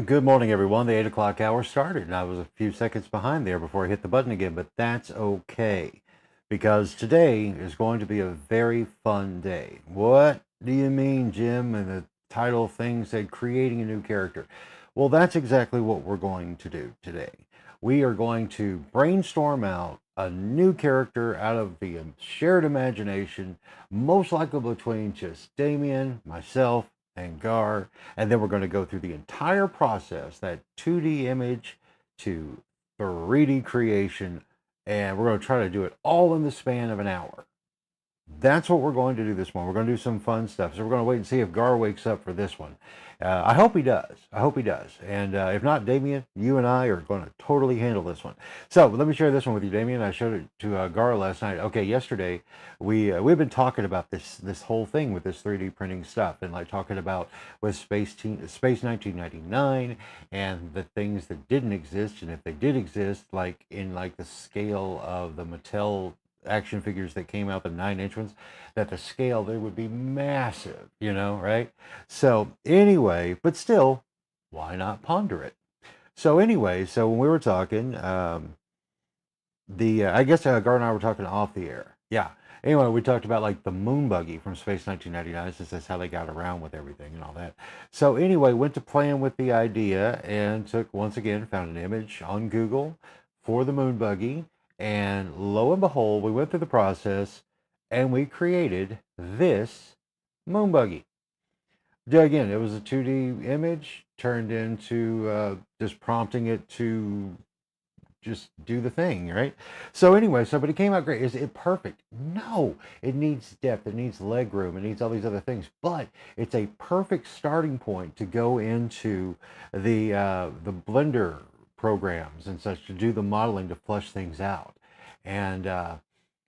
Good morning, everyone. The 8 o'clock hour started, and I was a few seconds behind there before I hit the button again, but that's okay because today is going to be a very fun day. What do you mean, Jim? And the title thing said creating a new character. Well, that's exactly what we're going to do today. We are going to brainstorm out a new character out of the shared imagination, most likely between just Damien, myself, and Gar, and then we're going to go through the entire process, that 2D image to 3D creation, and we're going to try to do it all in the span of an hour. That's what we're going to do this one. We're going to do some fun stuff. So we're going to wait and see if Gar wakes up for this one. I hope he does. I hope he does. And if not, Damien, you and I are going to totally handle this one. So let me share this one with you, Damien. I showed it to Gar last night. Okay, yesterday we've been talking about this whole thing with this 3D printing stuff, and like talking about with Space 1999 and the things that didn't exist, and if they did exist, like in like the scale of the Mattel action figures that came out, the 9-inch ones, that the scale there would be massive, right? So anyway, but still, why not ponder it? So anyway, so when we were talking, I guess Gar and I were talking off the air. Yeah. Anyway, we talked about like the moon buggy from Space 1999, since that's how they got around with everything and all that. So anyway, went to playing with the idea and once again, found an image on Google for the moon buggy. And lo and behold, we went through the process and we created this moon buggy. Again, it was a 2D image turned into just prompting it to just do the thing, right? So anyway, but it came out great. Is it perfect? No, it needs depth, it needs leg room, it needs all these other things, but it's a perfect starting point to go into the Blender programs and such to do the modeling to flush things out. And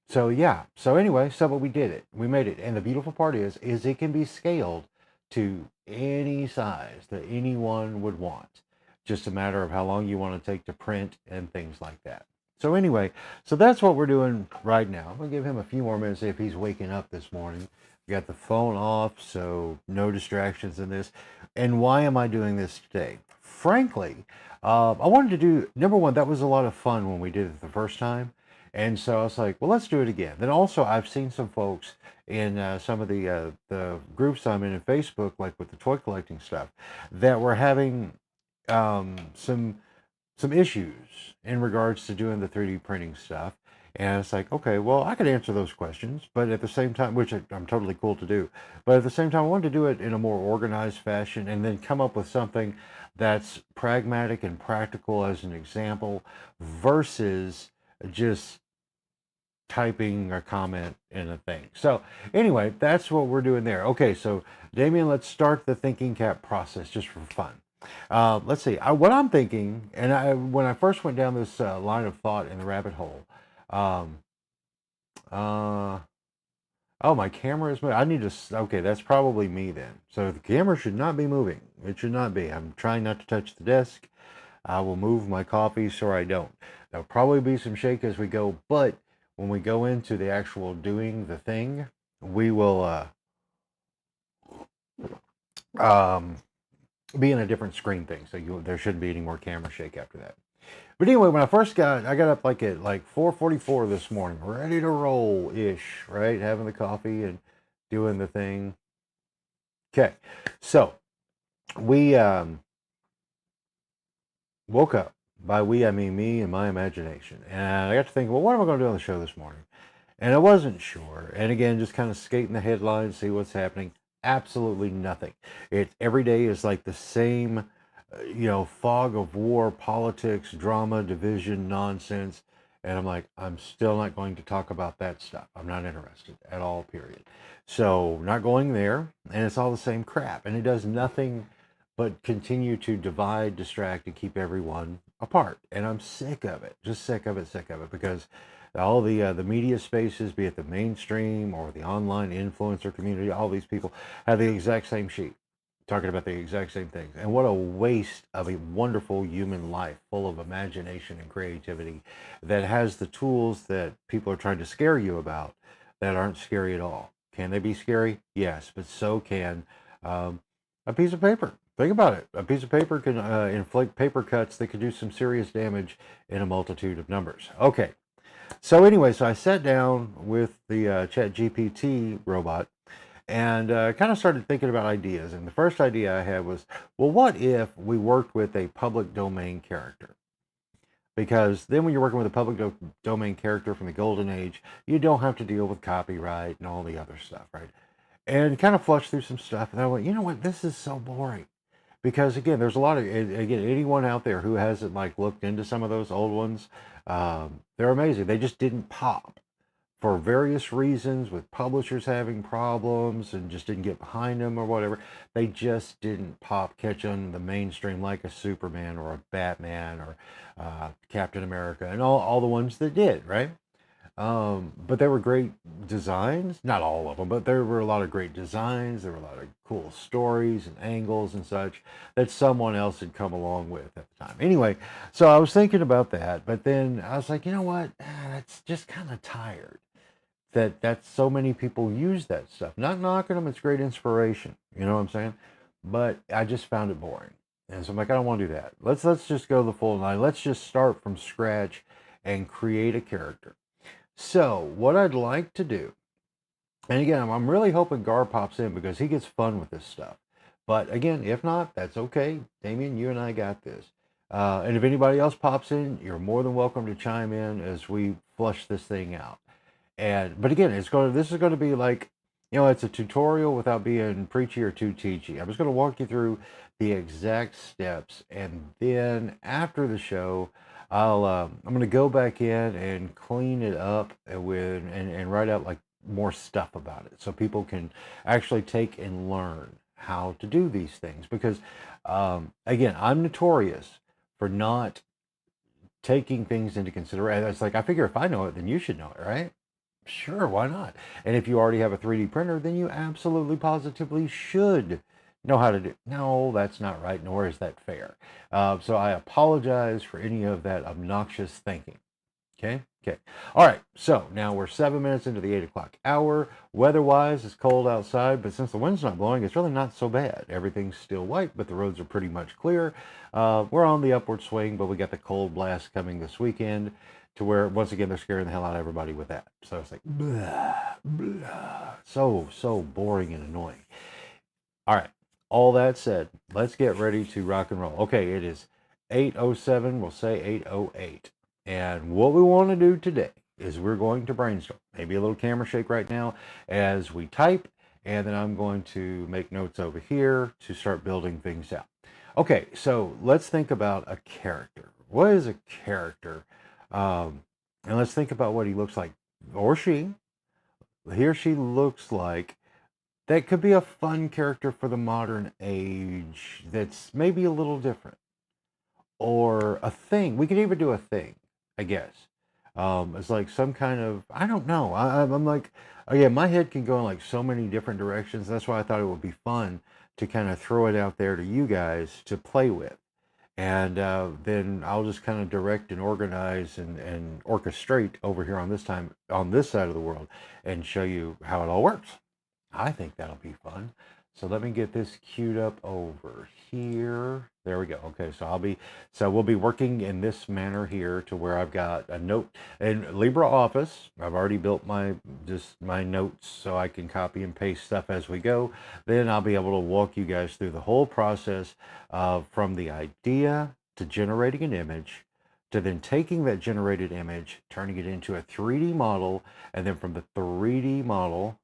so yeah, so anyway, but we did it, we made it, and the beautiful part is it can be scaled to any size that anyone would want. Just a matter of how long you want to take to print and things like that. So anyway, so that's what we're doing right now. I'm gonna give him a few more minutes, see if he's waking up this morning. We got the phone off, so no distractions in this. And why am I doing this today? Frankly, I wanted to do, number one, that was a lot of fun when we did it the first time. And so I was like, well, let's do it again. Then also, I've seen some folks in some of the groups I'm in Facebook, like with the toy collecting stuff, that were having some issues in regards to doing the 3D printing stuff. And it's like, okay, well, I could answer those questions, but at the same time, which I'm totally cool to do, but at the same time, I wanted to do it in a more organized fashion and then come up with something that's pragmatic and practical as an example versus just typing a comment in a thing. So anyway, that's what we're doing there. Okay, so Damien, let's start the thinking cap process just for fun. Let's see. What I'm thinking, and when I first went down this line of thought in the rabbit hole, um, uh, oh, my camera is moving. I need to. Okay, that's probably me then. So the camera should not be moving. It should not be. I'm trying not to touch the desk. I will move my coffee so I don't. There'll probably be some shake as we go, but when we go into the actual doing the thing, we will be in a different screen thing, so there shouldn't be any more camera shake after that. But anyway, when I got up like at like 4:44 this morning, ready to roll ish, right? Having the coffee and doing the thing. Okay, so we woke up. By we, I mean me and my imagination. And I got to think, well, what am I going to do on the show this morning? And I wasn't sure. And again, just kind of skating the headlines, see what's happening. Absolutely nothing. Every day is like the same, fog of war, politics, drama, division, nonsense. And I'm like, I'm still not going to talk about that stuff. I'm not interested at all, period. So not going there. And it's all the same crap. And it does nothing but continue to divide, distract, and keep everyone apart. And I'm sick of it. Just sick of it, because all the media spaces, be it the mainstream or the online influencer community, all these people have the exact same sheet, talking about the exact same things. And what a waste of a wonderful human life full of imagination and creativity that has the tools that people are trying to scare you about that aren't scary at all. Can they be scary? Yes, but so can a piece of paper. Think about it. A piece of paper can inflict paper cuts that could do some serious damage in a multitude of numbers. Okay, so anyway, so I sat down with the Chat GPT robot and kind of started thinking about ideas. And the first idea I had was, well, what if we worked with a public domain character? Because then when you're working with a public domain character from the golden age, you don't have to deal with copyright and all the other stuff, right? And kind of flushed through some stuff. And I went, you know what? This is so boring. Because again, there's a lot of, again, anyone out there who hasn't like looked into some of those old ones, they're amazing. They just didn't pop for various reasons, with publishers having problems and just didn't get behind them or whatever. They just didn't catch on the mainstream like a Superman or a Batman or Captain America and all the ones that did, right? But there were great designs, not all of them, but there were a lot of great designs. There were a lot of cool stories and angles and such that someone else had come along with at the time. Anyway, so I was thinking about that, but then I was like, you know what? That's just kind of tired that so many people use that stuff. Not knocking them, it's great inspiration. You know what I'm saying? But I just found it boring. And so I'm like, I don't want to do that. Let's just go the full nine. Let's just start from scratch and create a character. So what I'd like to do, and again, I'm really hoping Gar pops in because he gets fun with this stuff. But again, if not, that's okay. Damien, you and I got this. And if anybody else pops in, you're more than welcome to chime in as we flush this thing out. But again, this is going to be like, it's a tutorial without being preachy or too teachy. I'm just going to walk you through the exact steps, and then after the show, I'm going to go back in and clean it up and write out like more stuff about it, so people can actually take and learn how to do these things. Because again, I'm notorious for not taking things into consideration. It's like, I figure if I know it, then you should know it, right? Sure, why not? And if you already have a 3D printer, then you absolutely positively should know how to do. No, that's not right, nor is that fair. So I apologize for any of that obnoxious thinking. Okay. All right. So now we're 7 minutes into the 8 o'clock hour. Weather-wise, it's cold outside, but since the wind's not blowing, it's really not so bad. Everything's still white, but the roads are pretty much clear. We're on the upward swing, but we got the cold blast coming this weekend, to where once again they're scaring the hell out of everybody with that. So it's like blah, blah. So boring and annoying. All right. All that said, let's get ready to rock and roll. Okay, it is 8:07. We'll say 8:08. And what we want to do today is we're going to brainstorm. Maybe a little camera shake right now as we type, and then I'm going to make notes over here to start building things out. Okay, so let's think about a character. What is a character? And let's think about what he looks like, or she. He or she looks like. That could be a fun character for the modern age that's maybe a little different. Or a thing. We could even do a thing, I guess. It's like some kind of, I don't know. I'm like, oh yeah, my head can go in like so many different directions. That's why I thought it would be fun to kind of throw it out there to you guys to play with. And then I'll just kind of direct and organize and orchestrate over here on this side of the world, and show you how it all works. I think that'll be fun. So let me get this queued up over here. There we go. Okay, so we'll be working in this manner here, to where I've got a note in LibreOffice. I've already built my notes so I can copy and paste stuff as we go. Then I'll be able to walk you guys through the whole process from the idea to generating an image, to then taking that generated image, turning it into a 3D model, and then from the 3D model,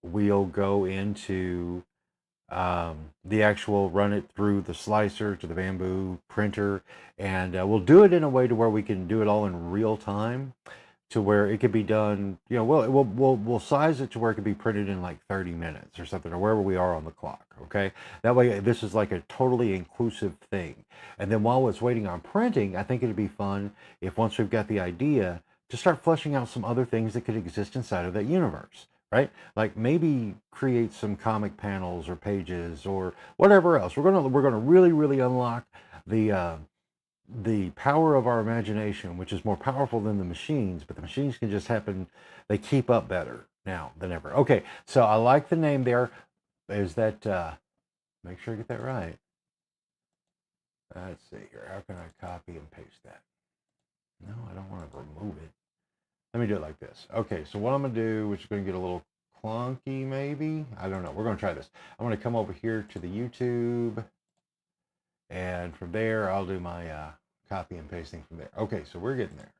we'll go into the actual run it through the slicer to the bamboo printer, and we'll do it in a way to where we can do it all in real time, to where it could be done, we'll size it to where it could be printed in like 30 minutes or something, or wherever we are on the clock. Okay, that way this is like a totally inclusive thing. And then while it's waiting on printing, I think it'd be fun if, once we've got the idea, to start fleshing out some other things that could exist inside of that universe. Right? Like maybe create some comic panels or pages or whatever else. We're gonna really, really unlock the power of our imagination, which is more powerful than the machines, but the machines can just happen. They keep up better now than ever. Okay, so I like the name there. Is that make sure I get that right. Let's see here. How can I copy and paste that? No, I don't want to remove it. Let me do it like this. Okay, so what I'm going to do, which is going to get a little clunky maybe. I don't know. We're going to try this. I'm going to come over here to the YouTube. And from there, I'll do my copy and pasting from there. Okay, so we're getting there.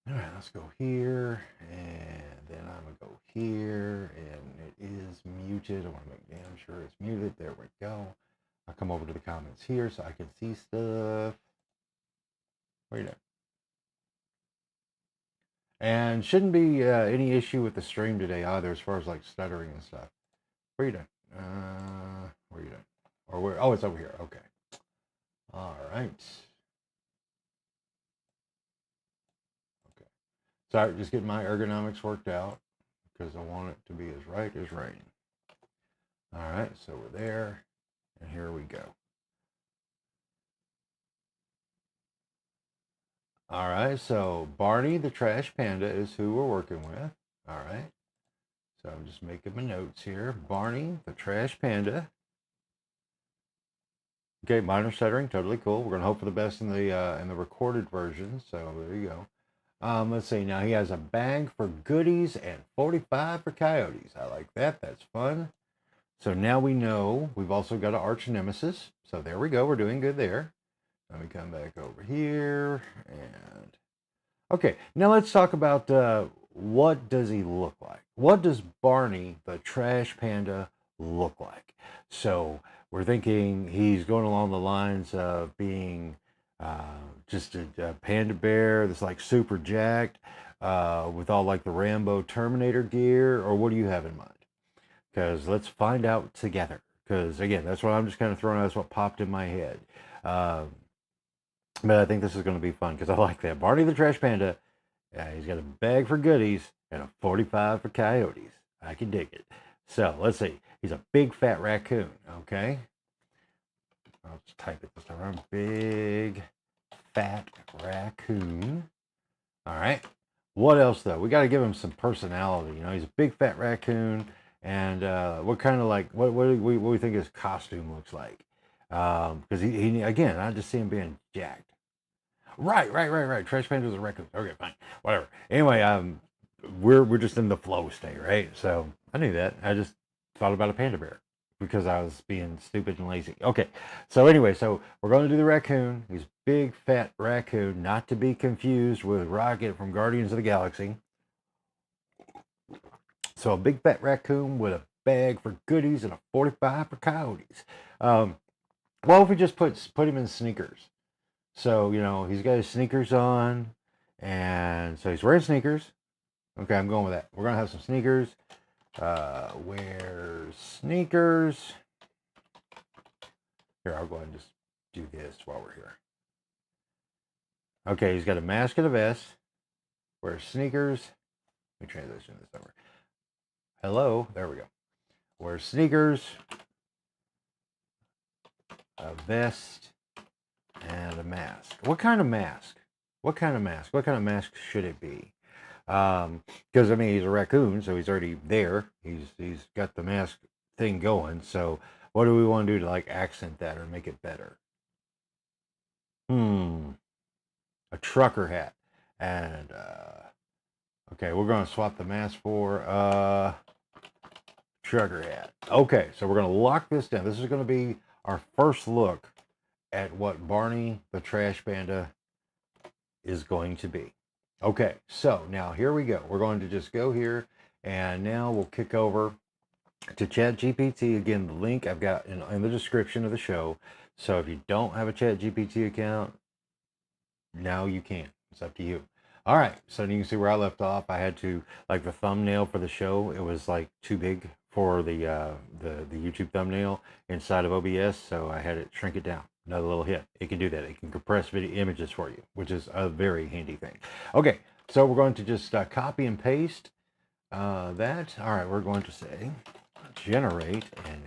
All right, let's go here. And then I'm going to go here. And it is muted. I want to make damn sure it's muted. There we go. I'll come over to the comments here so I can see stuff. What are you doing? And shouldn't be any issue with the stream today either, as far as like stuttering and stuff. What are you doing? Where are you doing? Or where? Oh, it's over here. Okay. All right. Okay. Sorry, just getting my ergonomics worked out because I want it to be as right as rain. All right, so we're there, and here we go. All right, so Barney the Trash Panda is who we're working with. All right. So I'm just making my notes here. Barney the Trash Panda. Okay, minor stuttering, totally cool. We're gonna hope for the best in the recorded version. So there you go. Let's see. Now he has a bag for goodies and 45 for coyotes. I like that. That's fun. So now we know we've also got an arch nemesis. So there we go. We're doing good there. Let me come back over here and okay. Now let's talk about what does he look like? What does Barney the Trash Panda look like? So we're thinking he's going along the lines of being just a panda bear that's like super jacked with all like the Rambo Terminator gear, or what do you have in mind? Because let's find out together. Because again, that's what I'm just kind of throwing out. That's what popped in my head. But I think this is going to be fun because I like that. Barney the Trash Panda. He's got a bag for goodies and a 45 for coyotes. I can dig it. So let's see. He's a big fat raccoon. Okay. I'll just type it this time. Big fat raccoon. All right. What else though? We got to give him some personality. You know, he's a big fat raccoon. And what kind of like what do we think his costume looks like? Because he again, I just see him being jacked. Right. Trash Panda's a raccoon. Okay, fine, whatever. Anyway, we're just in the flow state, right? So I knew that. I just thought about a panda bear because I was being stupid and lazy. Okay, so anyway, so we're going to do the raccoon. He's big fat raccoon, not to be confused with Rocket from Guardians of the Galaxy. So a big fat raccoon with a bag for goodies and a 45 for coyotes. Well, if we just put him in sneakers. So, you know, he's got his sneakers on, and so he's wearing sneakers. Okay, I'm going with that. We're going to have some sneakers. Wear sneakers. Here, I'll go ahead and just do this while we're here. Okay, he's got a mask and a vest. Wear sneakers. Let me transition this over. Hello, there we go. Wear sneakers, a vest, and a mask. What kind of mask? What kind of mask? What kind of mask should it be? Because I mean, he's a raccoon, so he's already there. He's got the mask thing going. So what do we want to do to like accent that or make it better? A trucker hat. And okay, we're gonna swap the mask for trucker hat. Okay, so we're gonna lock this down. This is gonna be our first look at what Barney the Trash Panda is going to be. Okay, so now here we go. We're going to just go here, and now we'll kick over to ChatGPT. Again, the link I've got in the description of the show. So if you don't have a ChatGPT account, now you can. It's up to you. All right, so you can see where I left off. I had to, like the thumbnail for the show, it was like too big for the YouTube thumbnail inside of OBS, so I had it shrink it down. Another little hit. It can do that. It can compress video images for you, which is a very handy thing. Okay, so we're going to just copy and paste that. All right, we're going to say generate an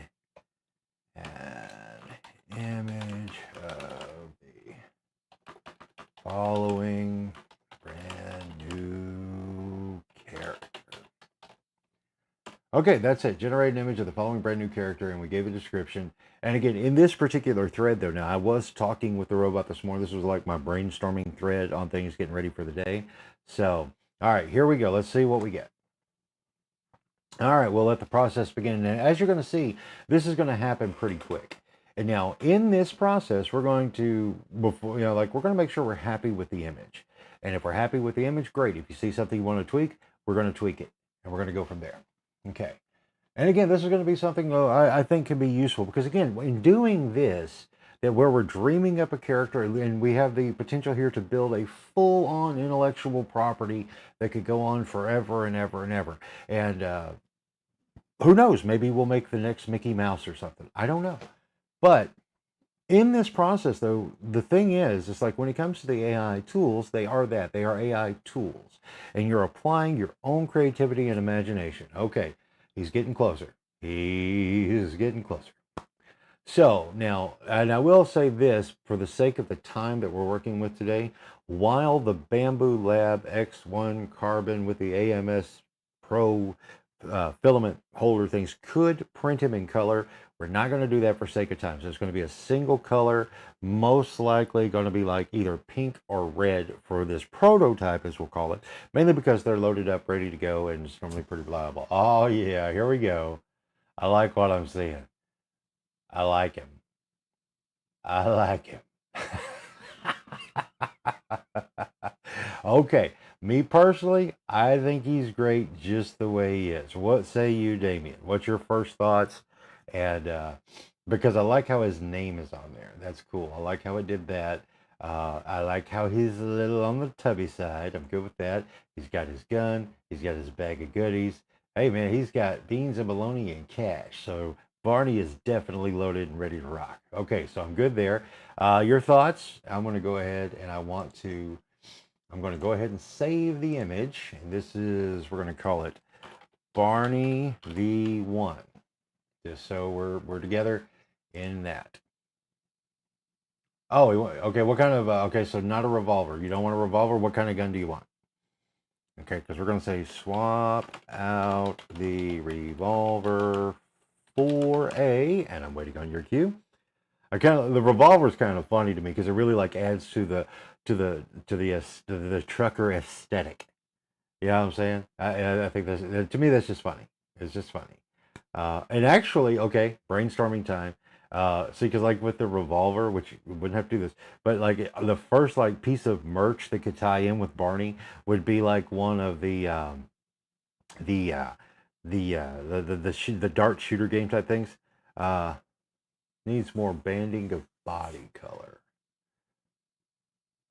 image of the following brand new character. Okay, that's it. Generate an image of the following brand new character, and we gave a description. And again, in this particular thread, though, now I was talking with the robot this morning. This was like my brainstorming thread on things getting ready for the day. So, all right, here we go. Let's see what we get. All right, we'll let the process begin. And as you're going to see, this is going to happen pretty quick. And now, in this process, we're going to, before we're going to make sure we're happy with the image. And if we're happy with the image, great. If you see something you want to tweak, we're going to tweak it, and we're going to go from there. Okay. And again, this is going to be something I think can be useful because, again, in doing this, that where we're dreaming up a character and we have the potential here to build a full-on intellectual property that could go on forever and ever and ever. And who knows? Maybe we'll make the next Mickey Mouse or something. I don't know. But in this process, though, the thing is, it's like when it comes to the AI tools, they are that. They are AI tools. And you're applying your own creativity and imagination. Okay, he's getting closer. He is getting closer. So now, and I will say this for the sake of the time that we're working with today, while the Bamboo Lab X1 Carbon with the AMS Pro filament holder things could print him in color, we're not going to do that for sake of time. So it's going to be a single color, most likely going to be like either pink or red for this prototype, as we'll call it, mainly because they're loaded up, ready to go, and it's normally pretty reliable. Oh yeah, here we go. I like what I'm seeing. I like him. I like him. Okay, me personally, I think he's great just the way he is. What say you, Damien? What's your first thoughts? And because I like how his name is on there. That's cool. I like how it did that. I like how he's a little on the tubby side. I'm good with that. He's got his gun. He's got his bag of goodies. Hey, man, he's got beans and bologna and cash. So Barney is definitely loaded and ready to rock. Okay, so I'm good there. Your thoughts? I'm going to go ahead and I'm going to go ahead and save the image. And this is, we're going to call it Barney V1. Just so we're together in that. Oh, okay. What kind of, okay, so not a revolver. You don't want a revolver. What kind of gun do you want? Okay, because we're going to say swap out the revolver for and I'm waiting on your cue. The revolver is kind of funny to me because it really like adds to the trucker aesthetic. You know what I'm saying? I think that's, to me, that's just funny. It's just funny. And actually, okay, brainstorming time. See, because like with the revolver, which we wouldn't have to do this, but like the first like piece of merch that could tie in with Barney would be like one of the the dart shooter game type things. Uh, Needs more banding of body color.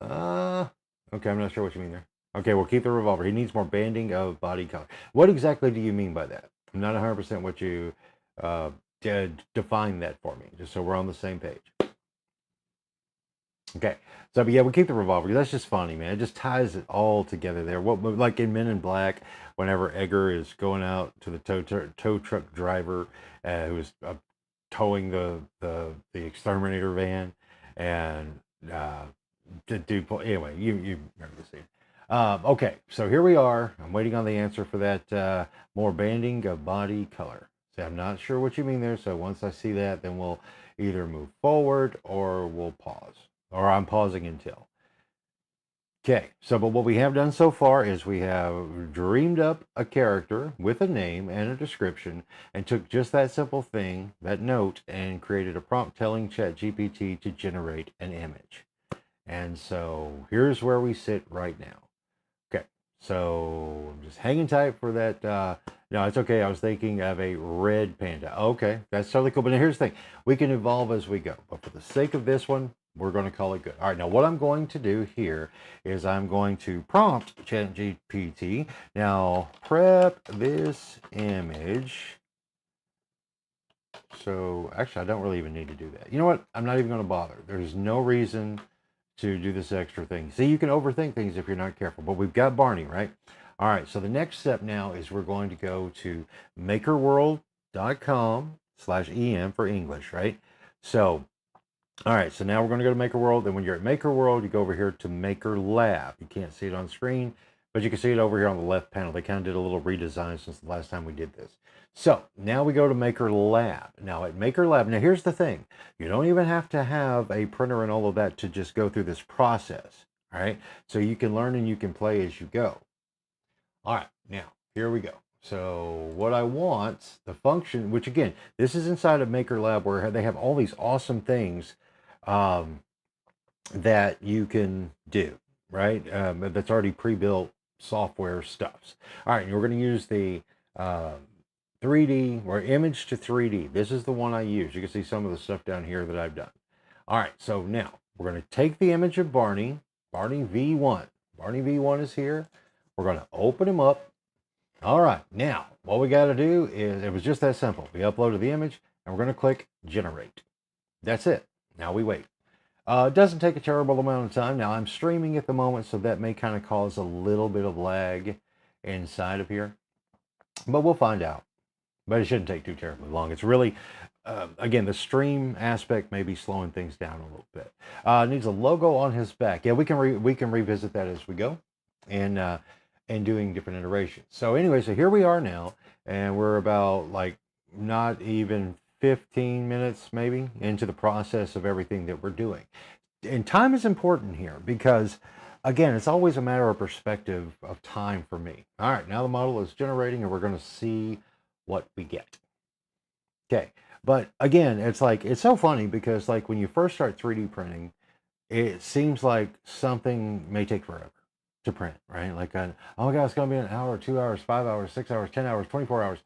Okay, I'm not sure what you mean there. Okay, we'll keep the revolver. He needs more banding of body color. What exactly do you mean by that? I'm not 100% what you define that for me, just so we're on the same page. Okay, so but yeah, we keep the revolver. That's just funny, man. It just ties it all together there. What like in Men in Black, whenever Edgar is going out to the tow truck driver who is towing the exterminator van, and the dude. Anyway, you remember the scene. Okay, so here we are. I'm waiting on the answer for that more banding of body color. See, I'm not sure what you mean there. So once I see that, then we'll either move forward or we'll pause. Or I'm pausing until. Okay, so but what we have done so far is we have dreamed up a character with a name and a description and took just that simple thing, that note, and created a prompt telling ChatGPT to generate an image. And so here's where we sit right now. Okay, so I'm just hanging tight for that. No, it's okay. I was thinking of a red panda. Okay, that's totally cool. But here's the thing. We can evolve as we go. But for the sake of this one, we're going to call it good. All right, now what I'm going to do here is I'm going to prompt ChatGPT. Now, prep this image. So, actually, I don't really even need to do that. You know what? I'm not even going to bother. There's no reason to do this extra thing. See, you can overthink things if you're not careful, but we've got Barney, right? All right, so the next step now is we're going to go to makerworld.com/em for English, right? So, all right, so now we're going to go to Maker World, and when you're at Maker World, you go over here to Maker Lab. You can't see it on screen, but you can see it over here on the left panel. They kind of did a little redesign since the last time we did this. So now we go to Maker Lab. Now at Maker Lab, now here's the thing. You don't even have to have a printer and all of that to just go through this process. All right. So you can learn and you can play as you go. All right. Now here we go. So what I want, the function, which again, this is inside of Maker Lab where they have all these awesome things that you can do, right? That's already pre-built software stuffs. All right, and we're going to use the 3D or image to 3D. This is the one I use. You can see some of the stuff down here that I've done. All right, so now we're going to take the image of Barney V1. Barney V1 is here. We're going to open him up. All right, now what we got to do is, it was just that simple. We uploaded the image and we're going to click generate. That's it. Now we wait. It doesn't take a terrible amount of time. Now I'm streaming at the moment, so that may kind of cause a little bit of lag inside of here, but we'll find out. But it shouldn't take too terribly long. It's really, again, the stream aspect may be slowing things down a little bit. Needs a logo on his back. Yeah, we can revisit that as we go, and doing different iterations. So anyway, so here we are now, and we're about like not even 15 minutes maybe into the process of everything that we're doing. And time is important here because, again, it's always a matter of perspective of time for me. All right, now the model is generating and we're going to see what we get. Okay, but again, it's like, it's so funny because like when you first start 3D printing, it seems like something may take forever to print, right? Like, oh my God, it's going to be an hour, 2 hours, 5 hours, 6 hours, 10 hours, 24 hours.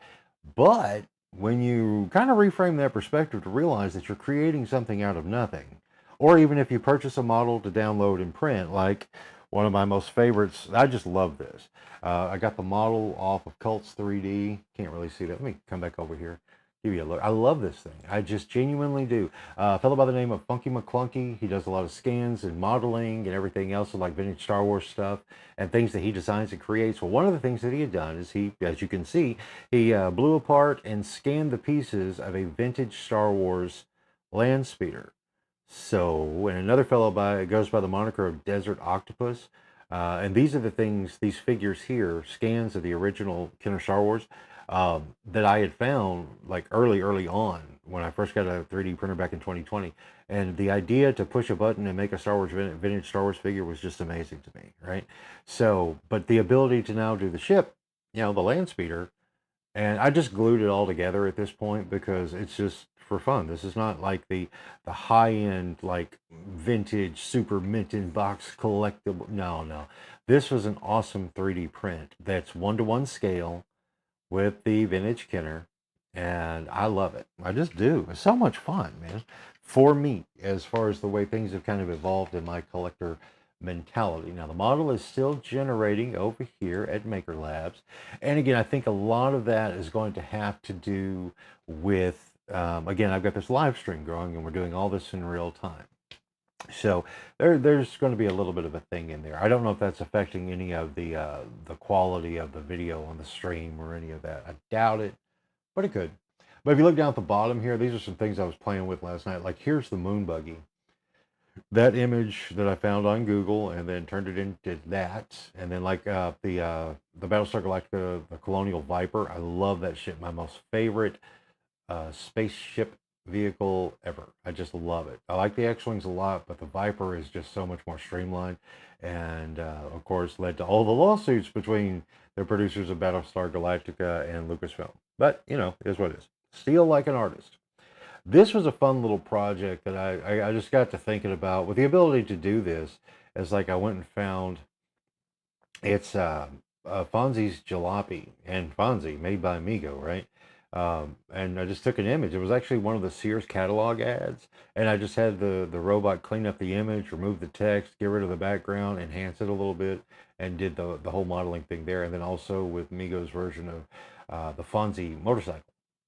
But when you kind of reframe that perspective to realize that you're creating something out of nothing, or even if you purchase a model to download and print, like one of my most favorites, I just love this. I got the model off of Cults 3D. Can't really see that. Let me come back over here. Give you a look. I love this thing. I just genuinely do. A fellow by the name of Funky McClunky. He does a lot of scans and modeling and everything else, like vintage Star Wars stuff and things that he designs and creates. Well, one of the things that he had done is he, as you can see, he blew apart and scanned the pieces of a vintage Star Wars land speeder. So, and another fellow goes by the moniker of Desert Octopus. And these are the things, these figures here, scans of the original Kenner Star Wars, that I had found like early on when I first got a 3D printer back in 2020. And the idea to push a button and make a Star Wars vintage Star Wars figure was just amazing to me, right? So, but the ability to now do the ship, the land speeder, and I just glued it all together at this point because it's just for fun. This is not like the high-end, like vintage super mint in box collectible. No. This was an awesome 3D print that's 1-to-1 scale with the vintage Kenner, and I love it. I just do. It's so much fun, man, for me, as far as the way things have kind of evolved in my collector mentality. Now the model is still generating over here at Maker Labs, and again, I think a lot of that is going to have to do with again, I've got this live stream going and we're doing all this in real time. So there's going to be a little bit of a thing in there. I don't know if that's affecting any of the quality of the video on the stream or any of that. I doubt it, but it could. But if you look down at the bottom here, these are some things I was playing with last night. Like here's the moon buggy. That image that I found on Google and then turned it into that. And then like the Battlestar Galactica, the Colonial Viper. I love that ship. My most favorite spaceship vehicle ever. I just love it. I like the X-Wings a lot, but the Viper is just so much more streamlined, and of course led to all the lawsuits between the producers of Battlestar Galactica and Lucasfilm. But it is what it is. Steal like an artist. This was a fun little project that I just got to thinking about with the ability to do this. As like I went and found it's Fonzie's Jalopy and Fonzie made by Amigo, right? And I just took an image. It was actually one of the Sears catalog ads, and I just had the robot clean up the image, remove the text, get rid of the background, enhance it a little bit, and did the whole modeling thing there. And then also with Migo's version of the Fonzie motorcycle.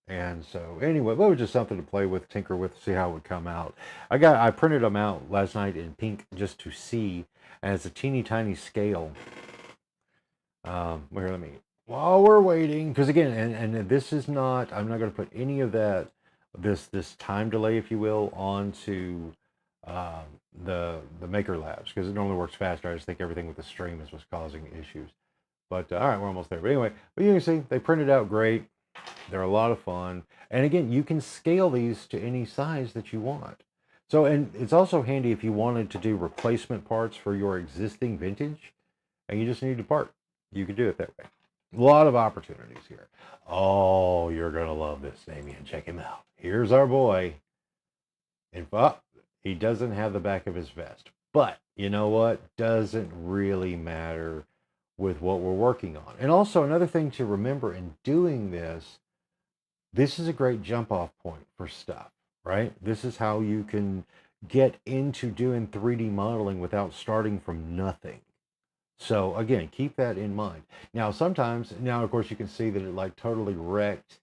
And so anyway, it was just something to play with, tinker with, see how it would come out. I printed them out last night in pink just to see, and it's a teeny tiny scale. Here, let me, while we're waiting, because again, and this is not, I'm not going to put any of that, this time delay, if you will, onto the Maker Labs, because it normally works faster. I just think everything with the stream is what's causing issues. But all right, we're almost there. But anyway, but you can see they printed out great. They're a lot of fun. And again, you can scale these to any size that you want. So, and it's also handy if you wanted to do replacement parts for your existing vintage and you just need a part. You could do it that way. A lot of opportunities here. Oh, you're going to love this, Damien. Check him out. Here's our boy. In fact, he doesn't have the back of his vest. But you know what? Doesn't really matter with what we're working on. And also, another thing to remember in doing this, this is a great jump off point for stuff, right? This is how you can get into doing 3D modeling without starting from nothing. So again, keep that in mind. Now, sometimes, now of course you can see that it like totally wrecked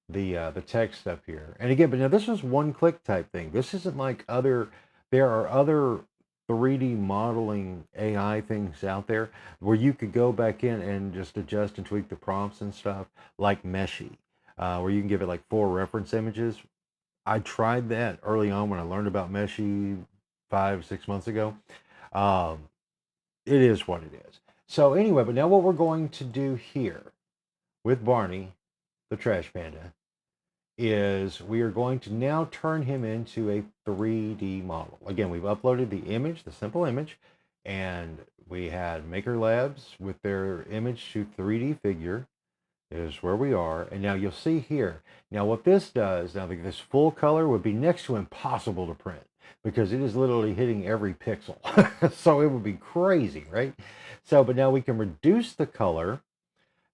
the text up here. And again, but now this was one click type thing. This isn't like there are other 3D modeling AI things out there where you could go back in and just adjust and tweak the prompts and stuff, like Meshy, where you can give it like 4 reference images. I tried that early on when I learned about Meshy 5, 6 months ago. Um, it is what it is. So anyway, but now what we're going to do here with Barney, the trash panda, is we are going to now turn him into a 3D model. Again, we've uploaded the image, the simple image, and we had Maker Labs with their image to 3D figure is where we are. And now you'll see here, now what this does, now this full color would be next to impossible to print because it is literally hitting every pixel. So it would be crazy, right? So, but now we can reduce the color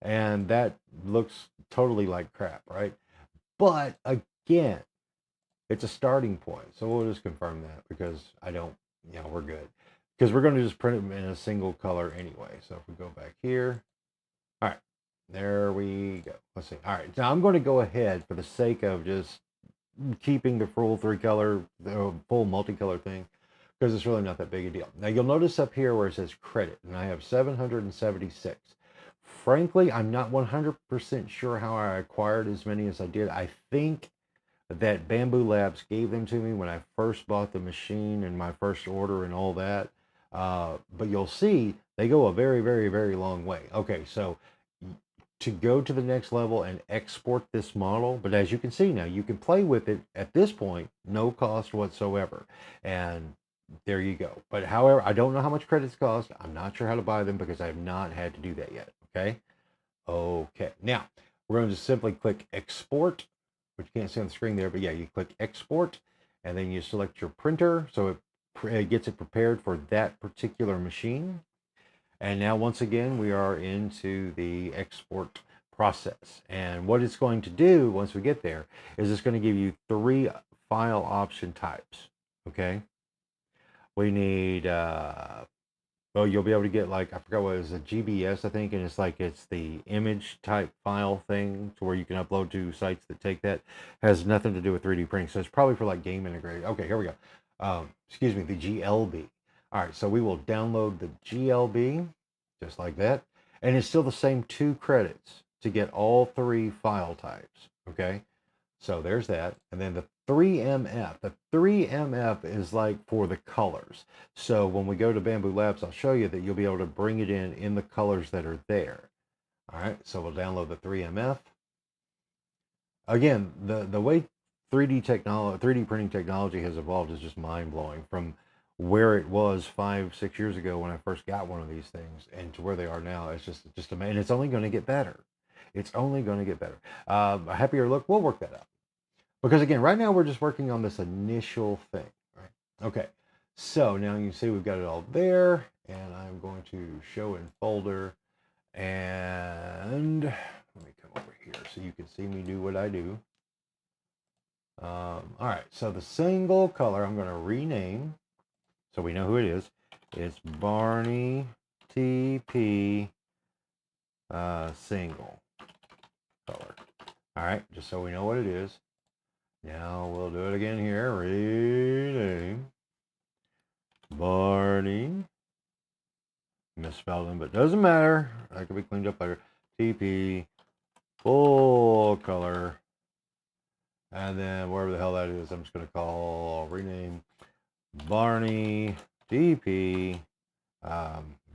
and that looks totally like crap, right? But again, it's a starting point. So we'll just confirm that because I don't, we're good. Because we're going to just print them in a single color anyway. So if we go back here, all right, there we go. Let's see. All right, now I'm going to go ahead for the sake of just keeping the full 3-color, the full multicolor thing, because it's really not that big a deal. Now you'll notice up here where it says credit, and I have 776. Frankly, I'm not 100% sure how I acquired as many as I did. I think that Bamboo Labs gave them to me when I first bought the machine and my first order and all that. But you'll see they go a very, very, very long way. Okay, so to go to the next level and export this model, but as you can see now, you can play with it at this point, no cost whatsoever. And there you go. But however, I don't know how much credits cost. I'm not sure how to buy them because I have not had to do that yet. Okay. Okay. Now we're going to simply click export, which you can't see on the screen there, but yeah, you click export and then you select your printer. So it gets it prepared for that particular machine. And now once again, we are into the export process. And what it's going to do once we get there is it's going to give you 3 file option types. Okay. We need, well, you'll be able to get like, I forgot what it is, a GBS, I think. And it's like, it's the image type file thing to where you can upload to sites that take that. Has nothing to do with 3D printing. So it's probably for like game integrated. Okay, here we go. Excuse me, the GLB. All right, so we will download the GLB just like that. And it's still the same 2 credits to get all 3 file types. Okay, so there's that. And then the 3MF. The 3MF is like for the colors. So when we go to Bamboo Labs, I'll show you that you'll be able to bring it in the colors that are there. All right, so we'll download the 3MF. Again, the way 3D printing technology has evolved is just mind-blowing from where it was 5, 6 years ago when I first got one of these things and to where they are now. It's just amazing. And it's only going to get better. It's only going to get better. A happier look, we'll work that out. Because again, right now we're just working on this initial thing, right? Okay, so now you see we've got it all there, and I'm going to show in folder, and let me come over here so you can see me do what I do. All right, so the single color I'm going to rename, so we know who it is. It's Barney TP single color. All right, just so we know what it is. Now we'll do it again here. Rename Barney. Misspelled him, but doesn't matter. That can be cleaned up later. TP full color. And then wherever the hell that is, I'm just going to call rename Barney DP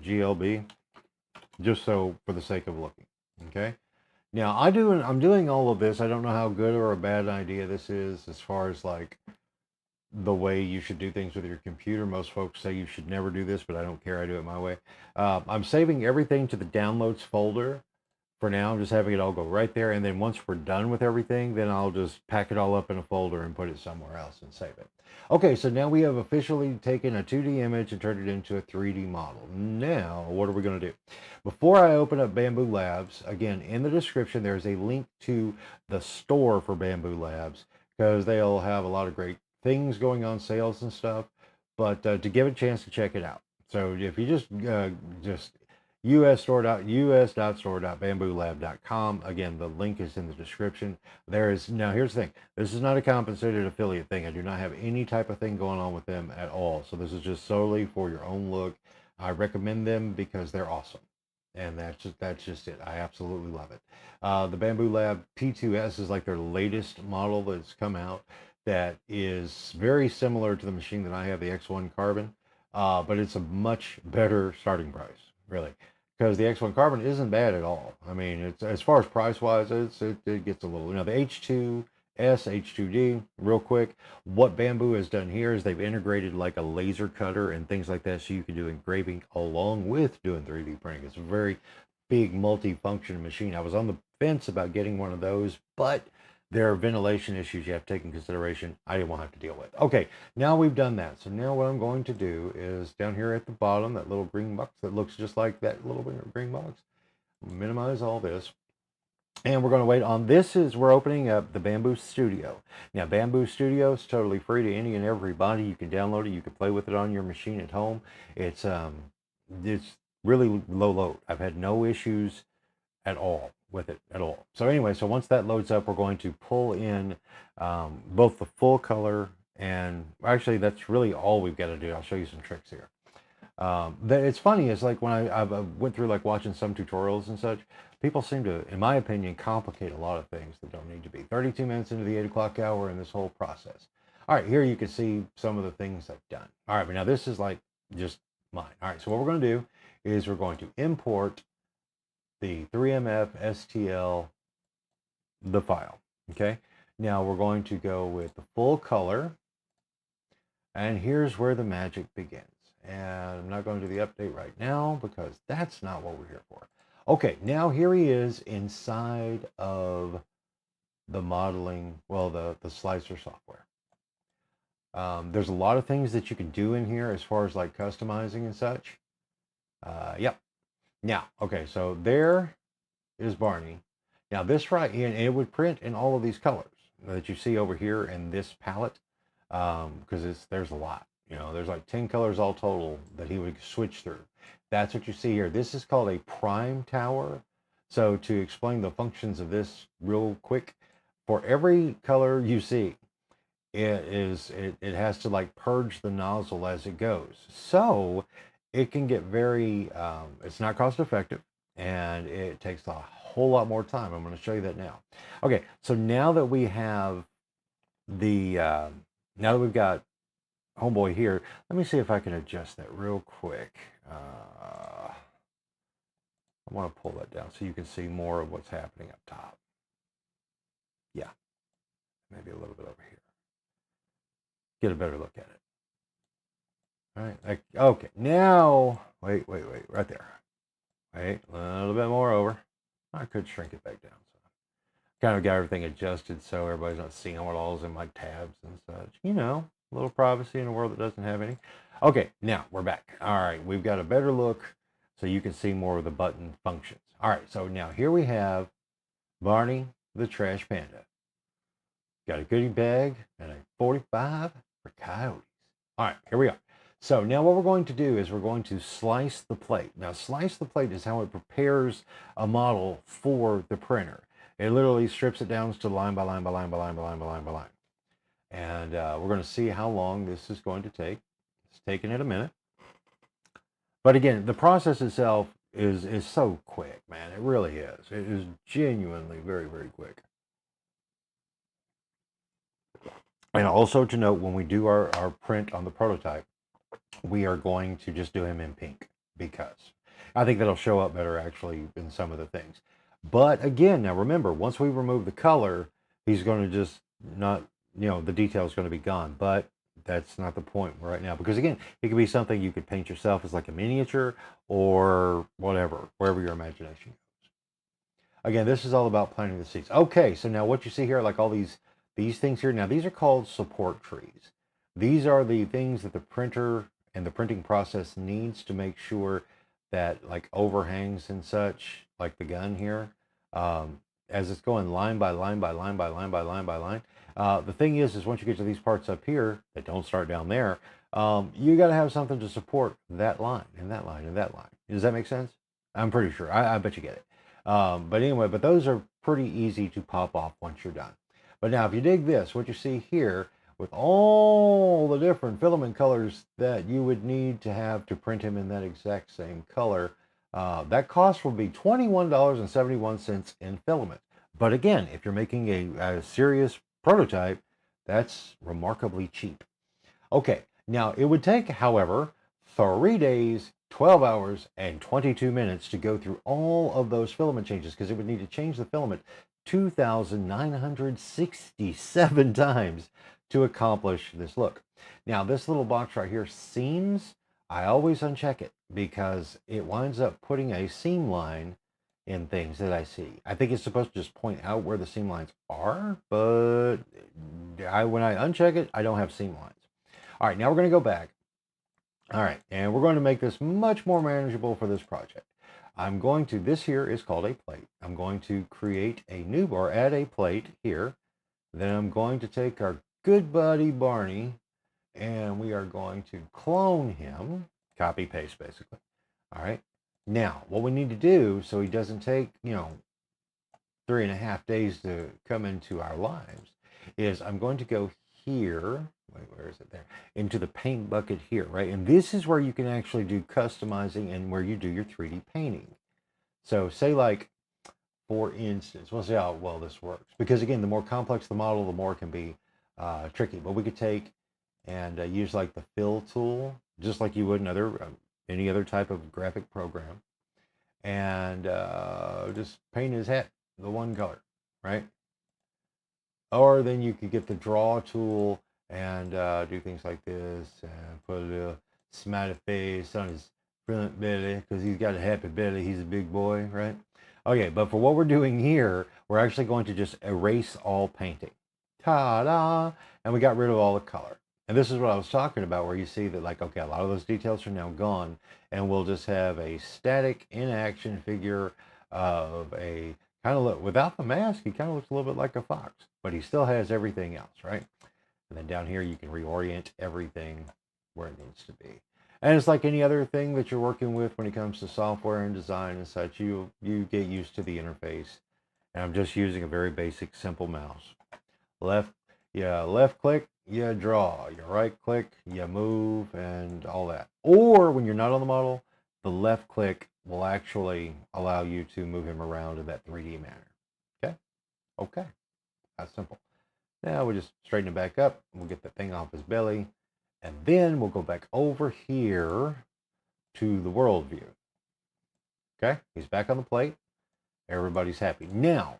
GLB. just so for the sake of looking. Okay. Now I'm doing all of this. I don't know how good or a bad idea this is as far as like the way you should do things with your computer. Most folks say you should never do this, but I don't care. I do it my way. I'm saving everything to the downloads folder for now. I'm just having it all go right there. And then once we're done with everything, then I'll just pack it all up in a folder and put it somewhere else and save it. Okay, so now we have officially taken a 2D image and turned it into a 3D model. Now, what are we going to do? Before I open up Bamboo Labs, again, in the description, there's a link to the store for Bamboo Labs because they'll have a lot of great things going on, sales and stuff, but to give it a chance to check it out. So if you just us.store.bamboolab.com. Again, the link is in the description. Now here's the thing. This is not a compensated affiliate thing. I do not have any type of thing going on with them at all. So this is just solely for your own look. I recommend them because they're awesome. And that's just it. I absolutely love it. The Bamboo Lab P2S is like their latest model that's come out that is very similar to the machine that I have, the X1 Carbon, but it's a much better starting price, really, because the X1 Carbon isn't bad at all. I mean, it's as far as price wise, it gets a little. The H2S, H2D, real quick. What Bamboo has done here is they've integrated like a laser cutter and things like that, so you can do engraving along with doing 3D printing. It's a very big multi-function machine. I was on the fence about getting one of those, but there are ventilation issues you have to take in consideration. I didn't want to have to deal with. Okay, now we've done that. So now what I'm going to do is down here at the bottom, that little green box that looks just like that little green box, minimize all this. And we're going to wait on this. We're opening up the Bamboo Studio. Now, Bamboo Studio is totally free to any and everybody. You can download it. You can play with it on your machine at home. It's really low load. I've had no issues at all with it at all. So anyway, so once that loads up, we're going to pull in both the full color and actually that's really all we've got to do. I'll show you some tricks here. It's funny, it's like when I went through like watching some tutorials and such, people seem to, in my opinion, complicate a lot of things that don't need to be. 32 minutes into the 8 o'clock hour in this whole process. All right, here you can see some of the things I've done. All right, but now this is like just mine. All right, so what we're going to do is we're going to import the 3MF STL, the file. Okay, now we're going to go with the full color, and here's where the magic begins. And I'm not going to do the update right now because that's not what we're here for. Okay, now here he is inside of the modeling, well, the slicer software. There's a lot of things that you can do in here as far as like customizing and such. Yep. Now, okay, so there is Barney. Now this right here, and it would print in all of these colors that you see over here in this palette, because there's a lot. There's like 10 colors all total that he would switch through. That's what you see here. This is called a prime tower. So to explain the functions of this real quick, for every color you see, it has to like purge the nozzle as it goes. So it can get very, it's not cost effective and it takes a whole lot more time. I'm going to show you that now. Okay, so now that we have now that we've got homeboy here, let me see if I can adjust that real quick. I want to pull that down so you can see more of what's happening up top. Yeah, maybe a little bit over here. Get a better look at it. All right, okay, now, wait, right there. Wait, a little bit more over. I could shrink it back down. So kind of got everything adjusted so everybody's not seeing what all's in my tabs and such. A little privacy in a world that doesn't have any. Okay, now we're back. All right, we've got a better look so you can see more of the button functions. All right, so now here we have Barney the Trash Panda. Got a goodie bag and a 45 for coyotes. All right, here we are. So now what we're going to do is we're going to slice the plate. Now slice the plate is how it prepares a model for the printer. It literally strips it down to line by line by line by line by line by line by line. And we're going to see how long this is going to take. It's taking it a minute. But again, the process itself is so quick, man. It really is. It is genuinely very, very quick. And also to note, when we do our print on the prototype, we are going to just do him in pink because I think that'll show up better actually in some of the things. But again, now remember, once we remove the color, he's going to just not, the detail is going to be gone. But that's not the point right now, because again, it could be something you could paint yourself as like a miniature or whatever, wherever your imagination goes. Again, this is all about planting the seeds. Okay, so now what you see here, like all these things here, now these are called support trees. These are the things that the printer and the printing process needs to make sure that like overhangs and such, like the gun here, as it's going line by line by line by line by line by line. The thing is once you get to these parts up here that don't start down there, you got to have something to support that line and that line and that line. Does that make sense? I'm pretty sure. I bet you get it. But anyway, but those are pretty easy to pop off once you're done. But now if you dig this, what you see here with all the different filament colors that you would need to have to print him in that exact same color, that cost will be $21.71 in filament. But again, if you're making a serious prototype, that's remarkably cheap. Okay, now it would take, however, 3 days, 12 hours, and 22 minutes to go through all of those filament changes, because it would need to change the filament 2,967 times to accomplish this look. Now, this little box right here, seams, I always uncheck it because it winds up putting a seam line in things that I see. I think it's supposed to just point out where the seam lines are, but when I uncheck it, I don't have seam lines. All right, now we're going to go back. All right, and we're going to make this much more manageable for this project. This here is called a plate. I'm going to create a new bar, add a plate here. Then I'm going to take our good buddy Barney, and we are going to clone him, copy paste basically. All right, now what we need to do so he doesn't take 3.5 days to come into our lives is I'm going to go here. Wait, where is it there? Into the paint bucket here, right? And this is where you can actually do customizing and where you do your 3D painting. So say like, for instance, we'll see how well this works. Because again, the more complex the model, the more it can be tricky. But we could take and use like the fill tool, just like you would in any other type of graphic program. And just paint his head the one color, right? Or then you could get the draw tool and do things like this and put a little smiley face on his front belly because he's got a happy belly. He's a big boy, right? Okay, but for what we're doing here, we're actually going to just erase all painting. Ta-da! And we got rid of all the color. And this is what I was talking about, where you see that, like, okay, a lot of those details are now gone, and we'll just have a static in-action figure of a kind of look, without the mask, he kind of looks a little bit like a fox, but he still has everything else, right? And then down here, you can reorient everything where it needs to be. And it's like any other thing that you're working with when it comes to software and design and such, you get used to the interface. And I'm just using a very basic, simple mouse. Left click, you draw. You right click, you move, and all that. Or when you're not on the model, the left click will actually allow you to move him around in that 3D manner. Okay, that's simple. Now we'll just straighten it back up. We'll get the thing off his belly, and then we'll go back over here to the world view. Okay, he's back on the plate. Everybody's happy. Now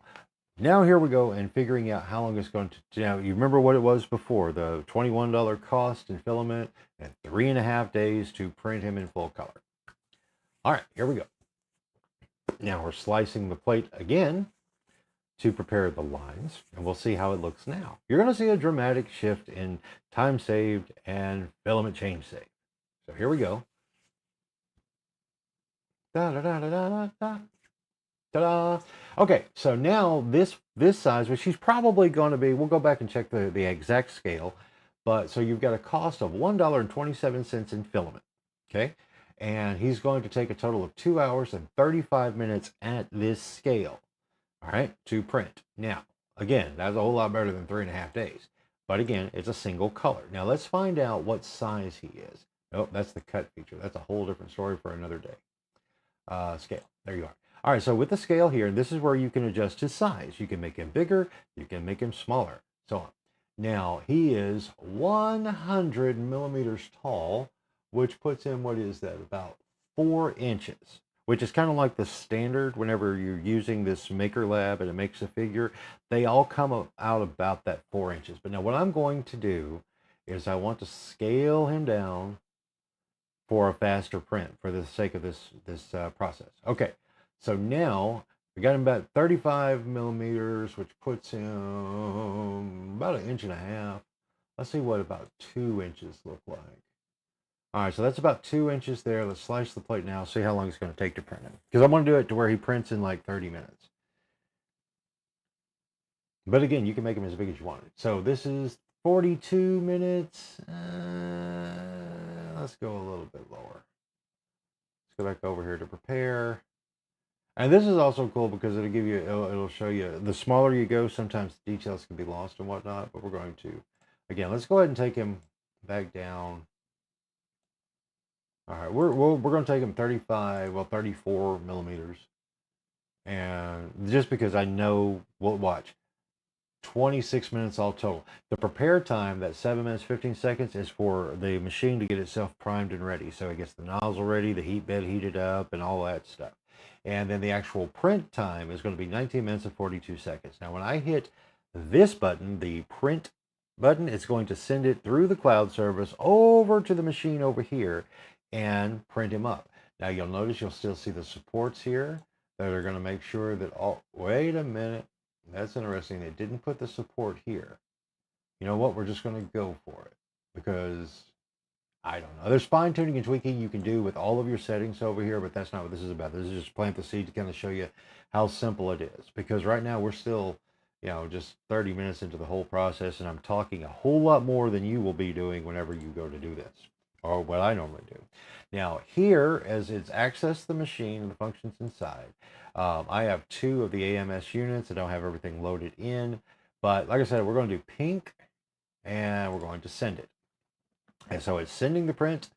here we go, and figuring out how long it's going to. Now you remember what it was before: the $21 cost in filament and 3.5 days to print him in full color. All right, here we go. Now we're slicing the plate again to prepare the lines, and we'll see how it looks now. You're going to see a dramatic shift in time saved and filament change saved. So here we go. Ta-da! Okay, so now this size, which he's probably going to be, we'll go back and check the exact scale, but so you've got a cost of $1.27 in filament, okay? And he's going to take a total of 2 hours and 35 minutes at this scale, all right, to print. Now, again, that's a whole lot better than 3.5 days. But again, it's a single color. Now, let's find out what size he is. Oh, that's the cut feature. That's a whole different story for another day. Scale. There you are. All right, so with the scale here, this is where you can adjust his size. You can make him bigger. You can make him smaller, so on. Now, he is 100 millimeters tall, which puts him, what is that, about 4 inches. which is kind of like the standard whenever you're using this Maker Lab and it makes a figure. They all come out about that 4 inches. But now what I'm going to do is I want to scale him down for a faster print for the sake of this process. Okay, so now we got him about 35 millimeters, which puts him about 1.5 inches. Let's see what about 2 inches look like. All right, so that's about 2 inches there. Let's slice the plate now, see how long it's going to take to print it. Because I want to do it to where he prints in like 30 minutes. But again, you can make them as big as you want it. So this is 42 minutes. Let's go a little bit lower. Let's go back over here to prepare. And this is also cool because it'll give you, it'll show you, the smaller you go, sometimes details can be lost and whatnot, but we're going to, again, let's go ahead and take him back down. All right, we're going to take him 34 millimeters. And just because I know, we'll watch, 26 minutes all total. The prepare time, that 7 minutes, 15 seconds, is for the machine to get itself primed and ready. So it gets the nozzle ready, the heat bed heated up, and all that stuff. And then the actual print time is going to be 19 minutes and 42 seconds. Now, when I hit this button, the print button, it's going to send it through the cloud service over to the machine over here and print him up. Now, you'll notice you'll still see the supports here that are going to make sure that, oh, wait a minute. That's interesting. They didn't put the support here. You know what? We're just going to go for it because I don't know. There's fine tuning and tweaking you can do with all of your settings over here, but that's not what this is about. This is just plant the seed to kind of show you how simple it is. Because right now we're still, just 30 minutes into the whole process, and I'm talking a whole lot more than you will be doing whenever you go to do this, or what I normally do. Now here, as it's accessed the machine and the functions inside, I have 2 of the AMS units. I don't have everything loaded in, but like I said, we're going to do pink, and we're going to send it. And so it's sending the print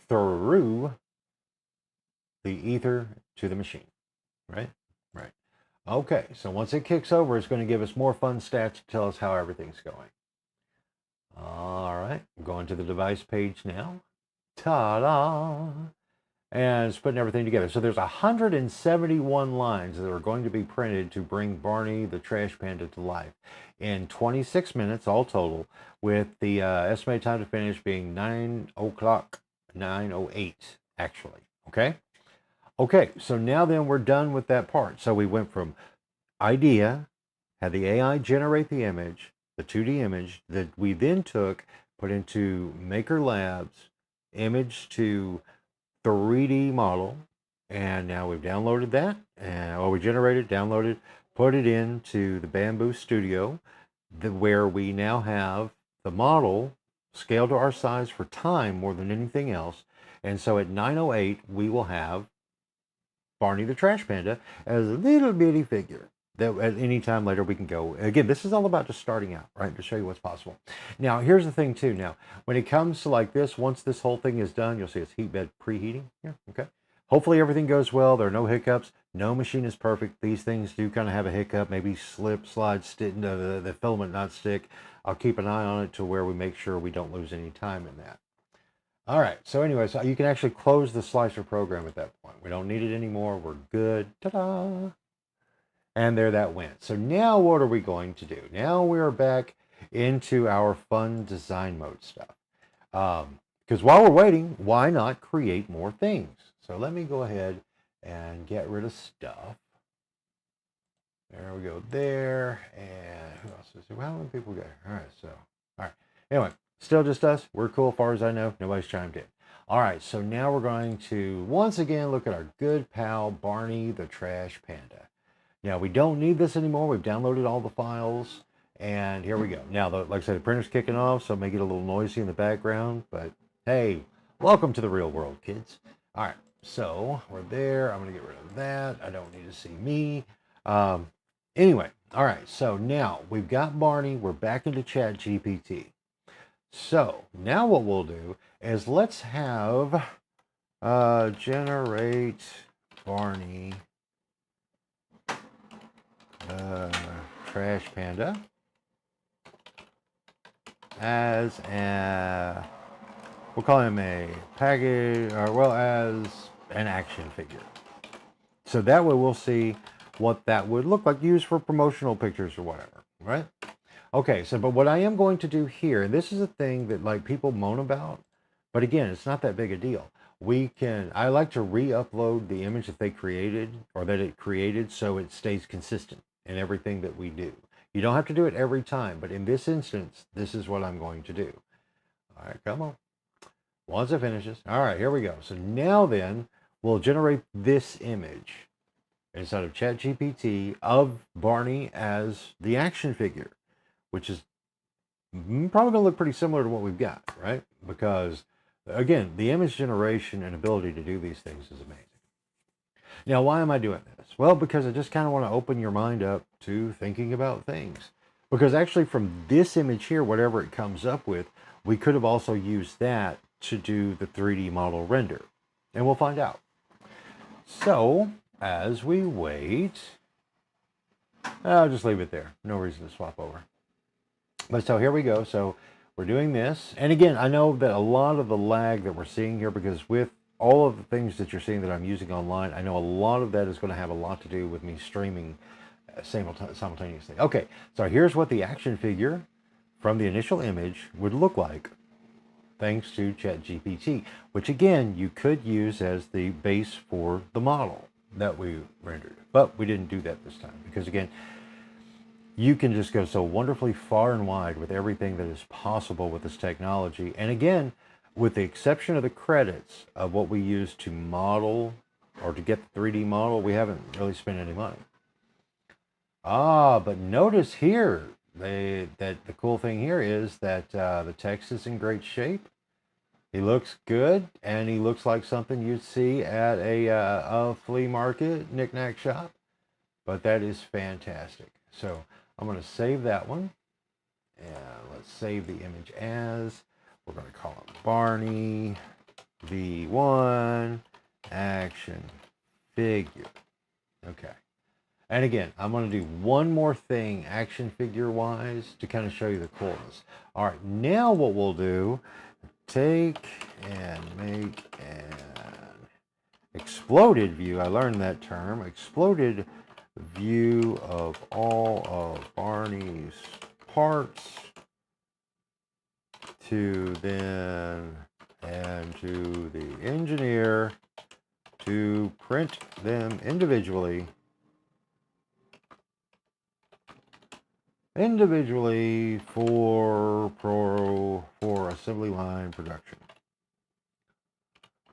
through the ether to the machine, right? Right. Okay, so once it kicks over, it's going to give us more fun stats to tell us how everything's going. All right, I'm going to the device page now. Ta-da! And it's putting everything together. So there's 171 lines that are going to be printed to bring Barney the Trash Panda to life in 26 minutes all total, with the estimated time to finish being 9 o'clock, 9:08 actually. Okay, so now then we're done with that part. So we went from idea, had the AI generate the image, the 2D image that we then took, put into Maker Labs, image to 3D model, and now we've downloaded that, and we generated, downloaded, put it into the Bamboo Studio, where we now have the model scaled to our size for time more than anything else. And so at 9:08 we will have Barney the Trash Panda as a little bitty figure that at any time later we can go. Again, this is all about just starting out, right? To show you what's possible. Now, here's the thing too. Now, when it comes to like this, once this whole thing is done, you'll see it's heat bed preheating here, okay? Hopefully everything goes well. There are no hiccups. No machine is perfect. These things do kind of have a hiccup, maybe slip, slide, stick, the filament not stick. I'll keep an eye on it to where we make sure we don't lose any time in that. All right, so anyway, so you can actually close the slicer program at that point. We don't need it anymore. We're good. Ta-da! And there that went. So now what are we going to do? Now we're back into our fun design mode stuff. Because while we're waiting, why not create more things? So let me go ahead and get rid of stuff. There we go there. And who else is there? How many people got here? All right, so, all right. Anyway, still just us. We're cool as far as I know. Nobody's chimed in. All right, so now we're going to once again look at our good pal, Barney the Trash Panda. Now, we don't need this anymore. We've downloaded all the files, and here we go. Now, like I said, the printer's kicking off, so it may get a little noisy in the background, but hey, welcome to the real world, kids. All right, so we're there. I'm going to get rid of that. I don't need to see me. Anyway, all right, so now we've got Barney. We're back into ChatGPT. So now what we'll do is let's have generate Barney Trash Panda as a, we'll call him a package, or well, as an action figure. So that way we'll see what that would look like used for promotional pictures or whatever, right? Okay, so but what I am going to do here, and this is a thing that like people moan about, but again, it's not that big a deal. I like to re-upload the image that they created or that it created so it stays consistent in everything that we do. You don't have to do it every time, but in this instance, this is what I'm going to do. All right, come on. Once it finishes. All right, here we go. So now then, we'll generate this image inside of ChatGPT of Barney as the action figure, which is probably going to look pretty similar to what we've got, right? Because, again, the image generation and ability to do these things is amazing. Now, why am I doing this? Well, because I just kind of want to open your mind up to thinking about things. Because actually from this image here, whatever it comes up with, we could have also used that to do the 3D model render. And we'll find out. So, as we wait, I'll just leave it there. No reason to swap over. But so here we go. So we're doing this. And again, I know that a lot of the lag that we're seeing here, because with all of the things that you're seeing that I'm using online, I know a lot of that is going to have a lot to do with me streaming simultaneously. Okay, so here's what the action figure from the initial image would look like thanks to ChatGPT, which again, you could use as the base for the model that we rendered. But we didn't do that this time because again, you can just go so wonderfully far and wide with everything that is possible with this technology. And again, with the exception of the credits of what we use to model or to get the 3D model, we haven't really spent any money. But notice here, the cool thing here is that the text is in great shape. He looks good, and he looks like something you'd see at a flea market, knick-knack shop. But that is fantastic. So I'm going to save that one. And let's save the image as, we're going to call it Barney V1 action figure. Okay. And again, I'm going to do one more thing action figure wise to kind of show you the coolness. All right, now what we'll do, take and make an exploded view. I learned that term, exploded view of all of Barney's parts to then and to the engineer to print them individually for assembly line production.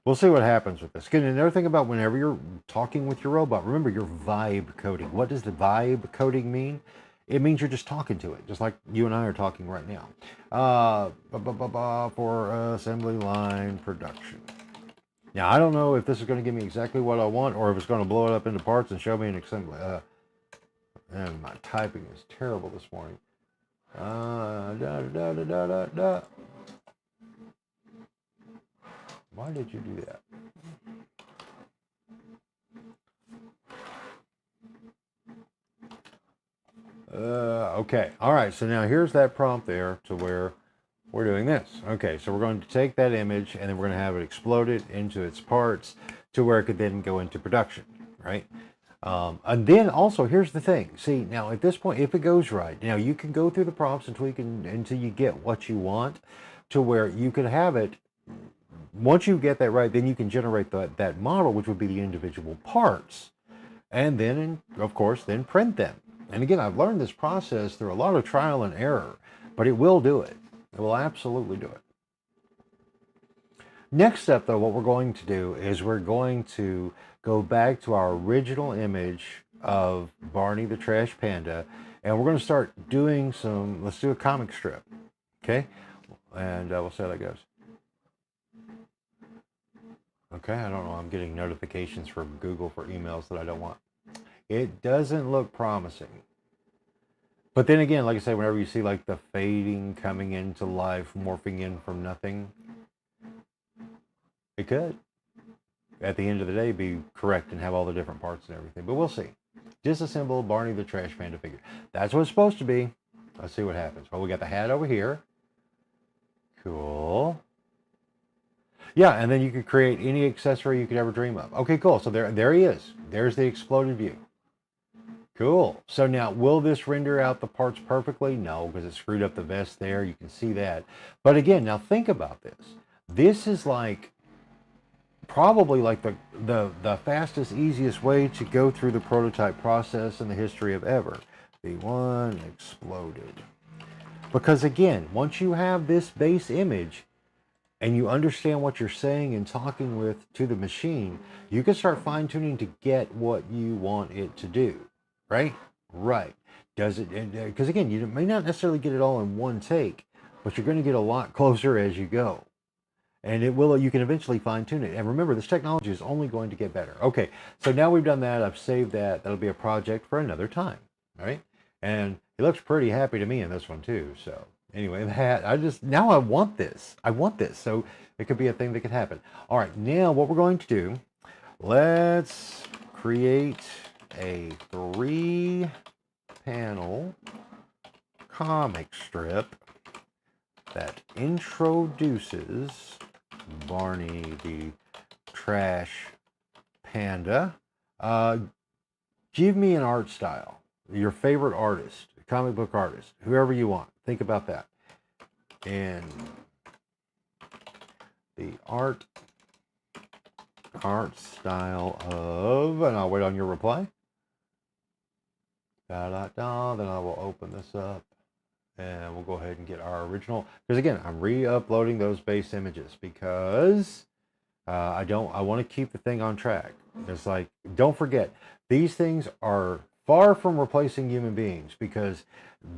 We'll see what happens with this. Again, another thing about whenever you're talking with your robot, remember you're vibe coding. What does the vibe coding mean? It means you're just talking to it, just like you and I are talking right now. For assembly line production. Now, I don't know if this is going to give me exactly what I want or if it's going to blow it up into parts and show me an assembly. And my typing is terrible this morning. Why did you do that? Okay. All right. So now here's that prompt there to where we're doing this. Okay. So we're going to take that image and then we're going to have it exploded into its parts to where it could then go into production, right? And then also, here's the thing. See, now at this point, if it goes right, now you can go through the prompts and tweak until you get what you want to where you could have it. Once you get that right, then you can generate that model, which would be the individual parts. And then, of course, then print them. And again, I've learned this process through a lot of trial and error, but it will do it. It will absolutely do it. Next step, though, what we're going to do is we're going to go back to our original image of Barney the Trash Panda, and we're going to start doing let's do a comic strip, okay? And we'll see how that goes. Okay, I don't know, I'm getting notifications from Google for emails that I don't want. It doesn't look promising. But then again, like I say, whenever you see like the fading coming into life, morphing in from nothing, it could, at the end of the day, be correct and have all the different parts and everything. But we'll see. Disassemble Barney the Trash Panda figure. That's what it's supposed to be. Let's see what happens. Well, we got the hat over here. Cool. Yeah, and then you could create any accessory you could ever dream of. Okay, cool. So there he is. There's the exploded view. Cool. So now, will this render out the parts perfectly? No, because it screwed up the vest there. You can see that. But again, now think about this. This is like probably like the fastest, easiest way to go through the prototype process in the history of ever. The one exploded. Because again, once you have this base image and you understand what you're saying and talking with to the machine, you can start fine-tuning to get what you want it to do. Right? Right. Does it, because again, you may not necessarily get it all in one take, but you're going to get a lot closer as you go. And it will, you can eventually fine tune it. And remember, this technology is only going to get better. Okay, so now we've done that. I've saved that. That'll be a project for another time. All right. And he looks pretty happy to me in this one too. So anyway, now I want this. I want this. So it could be a thing that could happen. All right, now what we're going to do, let's create a 3-panel comic strip that introduces Barney the Trash Panda. Give me an art style, your favorite artist, comic book artist, whoever you want. Think about that. And the art style of, and I'll wait on your reply. Then I will open this up and we'll go ahead and get our original, because again, I'm re-uploading those base images because I want to keep the thing on track. It's like, don't forget, these things are far from replacing human beings because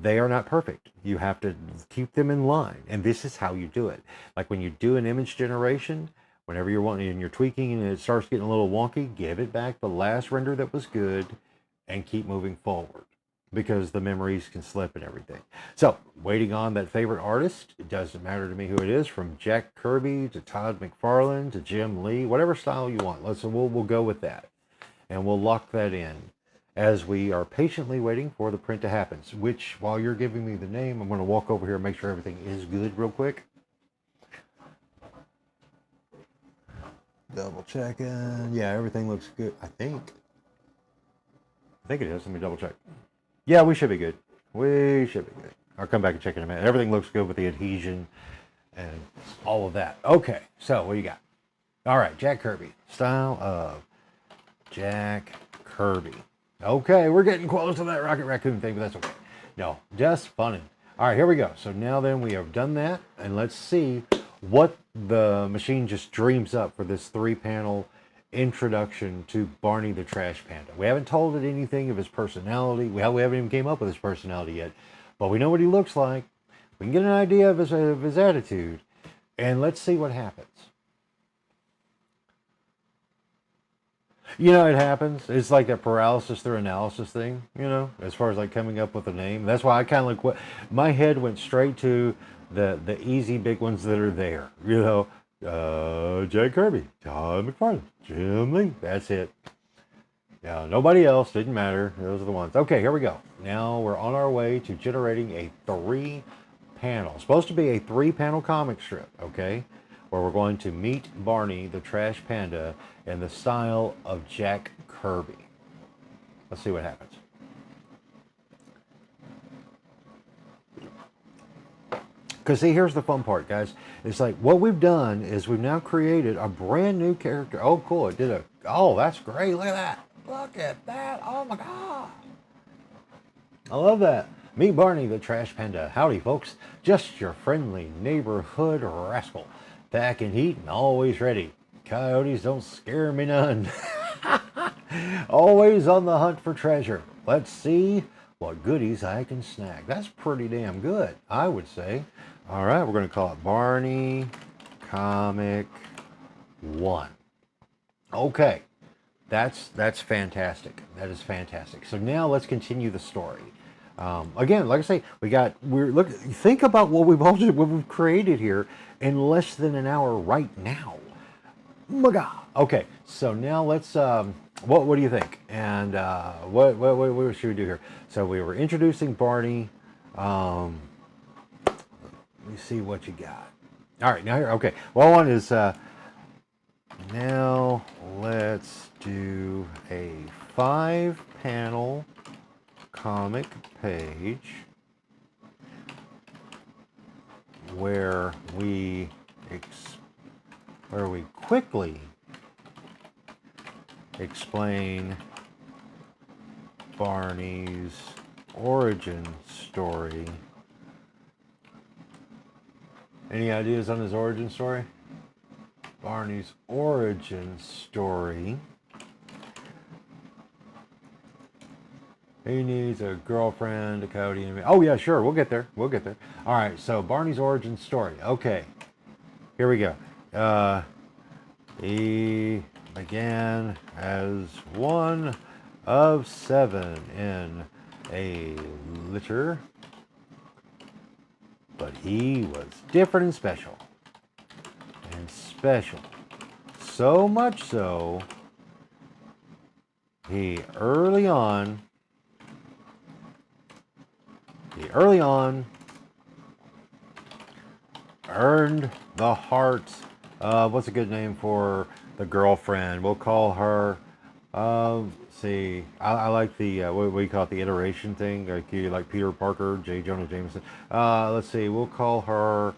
they are not perfect. You have to keep them in line, and this is how you do it. Like when you do an image generation, whenever you're wanting and you're tweaking and it starts getting a little wonky, give it back the last render that was good and keep moving forward, because the memories can slip and everything. So, waiting on that favorite artist. It doesn't matter to me who it is, from Jack Kirby to Todd McFarlane to Jim Lee, whatever style you want. We'll go with that, and we'll lock that in as we are patiently waiting for the print to happen. Which, while you're giving me the name, I'm going to walk over here and make sure everything is good real quick. Double checking. Yeah, everything looks good. I think it is. Let me double check. Yeah, we should be good. We should be good. I'll come back and check in a minute. Everything looks good with the adhesion and all of that. Okay, so what do you got? All right, Jack Kirby. Style of Jack Kirby. Okay, we're getting close to that Rocket Raccoon thing, but that's okay. No, just funning. All right, here we go. So now then we have done that, and let's see what the machine just dreams up for this 3-panel introduction to Barney the Trash Panda. We haven't told it anything of his personality. We haven't even came up with his personality yet, but we know what he looks like. We can get an idea of his attitude, and let's see what happens. You know, it happens. It's like that paralysis through analysis thing, you know, as far as like coming up with a name. That's why I kind of like my head went straight to the easy big ones that are there, you know. Jack Kirby, Todd McFarlane, Jim Lee. That's it. Yeah, nobody else. Didn't matter. Those are the ones. Okay, here we go. Now we're on our way to generating a 3-panel. Supposed to be a 3-panel comic strip, okay? Where we're going to meet Barney, the Trash Panda, in the style of Jack Kirby. Let's see what happens. Because see, here's the fun part, guys. It's like what we've done is we've now created a brand new character. Oh, cool. It did oh, that's great. Look at that. Look at that. Oh, my God. I love that. Meet Barney, the Trash Panda. Howdy, folks. Just your friendly neighborhood rascal. Back in heat and always ready. Coyotes don't scare me none. Always on the hunt for treasure. Let's see what goodies I can snag. That's pretty damn good, I would say. All right, we're going to call it Barney Comic 1. Okay, that's fantastic. That is fantastic. So now let's continue the story. Again, like I say, think about what we've created here in less than an hour right now. My God. Okay, so now let's. What do you think? And what should we do here? So we were introducing Barney. Let me see what you got. All right, now here. Okay, well, one is now let's do a 5-panel comic page where we quickly explain Barney's origin story. Any ideas on his origin story? Barney's origin story. He needs a girlfriend, a coyote, and oh yeah, sure, we'll get there. We'll get there. All right, so Barney's origin story. Okay, here we go. He began as one of 7 in a litter, but he was different and special. So much so, he early on earned the heart of, what's a good name for the girlfriend? We'll call her, see, I like the, what do you call it, the iteration thing, like Peter Parker, J. Jonah Jameson. Let's see, we'll call her,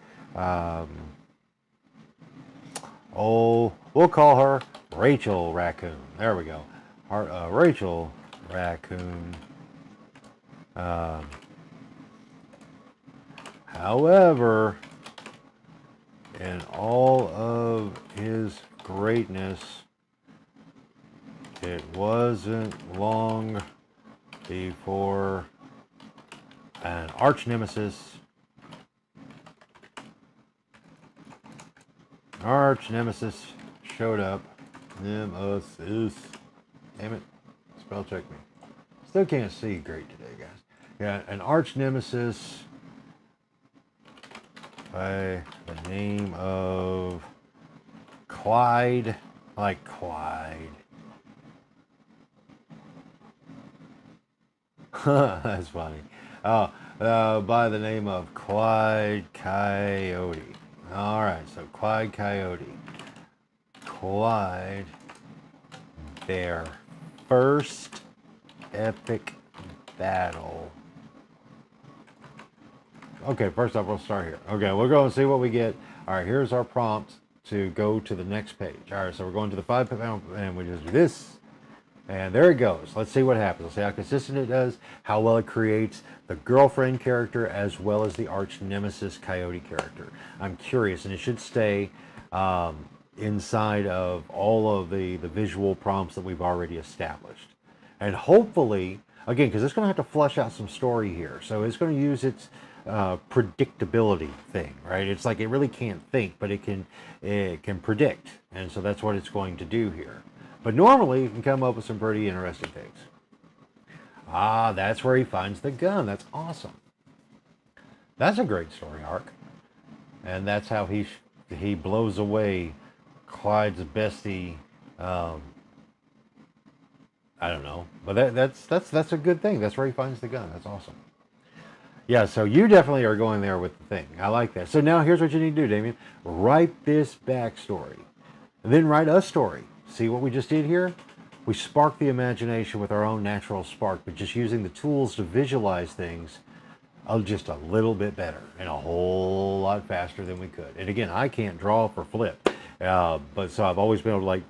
we'll call her Rachel Raccoon. There we go. Rachel Raccoon. However, in all of his greatness, it wasn't long before an arch nemesis showed up. Nemesis. Damn it. Spell check me. Still can't see great today, guys. Yeah, an arch nemesis by the name of Clyde. I like Clyde. That's funny. By the name of Clyde Coyote. All right, so Clyde Coyote. Clyde, their first epic battle. Okay, first off, we'll start here. Okay, we'll go and see what we get. All right, here's our prompt to go to the next page. All right, so we're going to the 5-panel, and we just do this. And there it goes. Let's see what happens. Let's see how consistent it does, how well it creates the girlfriend character as well as the arch nemesis coyote character. I'm curious, and it should stay inside of all of the visual prompts that we've already established. And hopefully, again, because it's going to have to flush out some story here. So it's going to use its predictability thing, right? It's like it really can't think, but it can predict. And so that's what it's going to do here. But normally, you can come up with some pretty interesting things. That's where he finds the gun. That's awesome. That's a great story arc. And that's how he blows away Clyde's bestie. I don't know. But that's a good thing. That's where he finds the gun. That's awesome. Yeah, so you definitely are going there with the thing. I like that. So now here's what you need to do, Damien. Write this backstory. And then write a story. See what we just did here? We spark the imagination with our own natural spark, but just using the tools to visualize things just a little bit better and a whole lot faster than we could. And again, I can't draw for flip, but so I've always been able to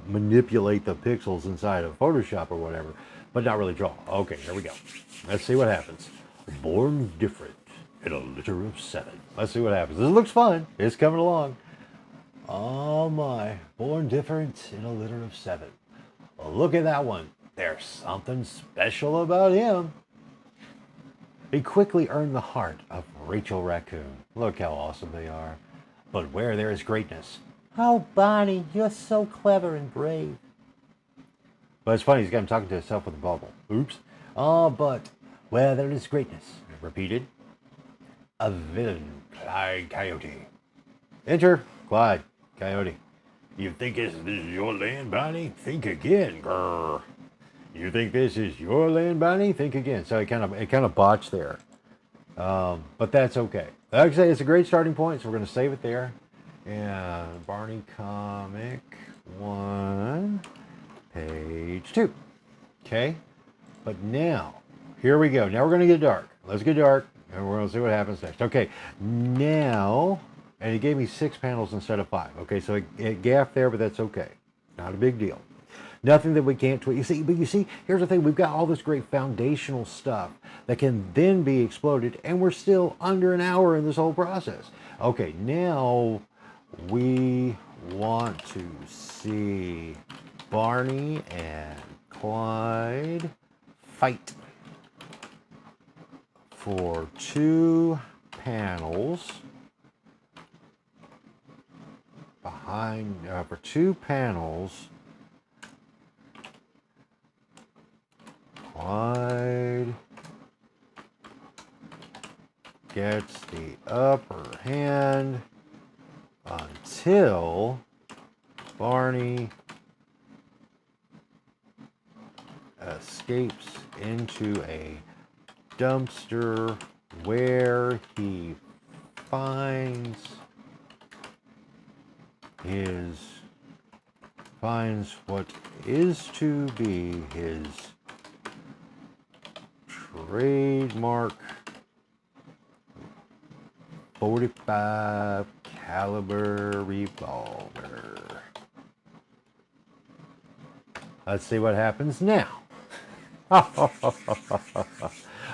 manipulate the pixels inside of Photoshop or whatever, but not really draw. Okay, here we go. Let's see what happens. Born different in a litter of 7. Let's see what happens. This looks fun. It's coming along. Oh my, born different in a litter of 7. Well, look at that one. There's something special about him. He quickly earned the heart of Rachel Raccoon. Look how awesome they are. But where there is greatness. Oh, Bonnie, you're so clever and brave. But it's funny, he's got him talking to himself with a bubble. Oops. But where there is greatness. Repeated. A villain, Clyde Coyote. Enter Clyde Coyote. You think this is your land, Bonnie? Think again, grr. You think this is your land, Bonnie? Think again. So it kind of botched there, but that's okay. Like I say, it's a great starting point, so we're going to save it there. And Barney comic 1, page 2. Okay, but now, here we go. Now we're going to get dark. Let's get dark, and we're going to see what happens next. Okay, now, and it gave me 6 panels instead of 5. Okay, so it gaffed there, but that's okay. Not a big deal. Nothing that we can't tweak. You see, here's the thing. We've got all this great foundational stuff that can then be exploded, and we're still under an hour in this whole process. Okay, now we want to see Barney and Clyde fight for 2 panels behind, for 2 panels. Clyde gets the upper hand until Barney escapes into a dumpster where he finds what is to be his trademark 45 caliber revolver. Let's see what happens now.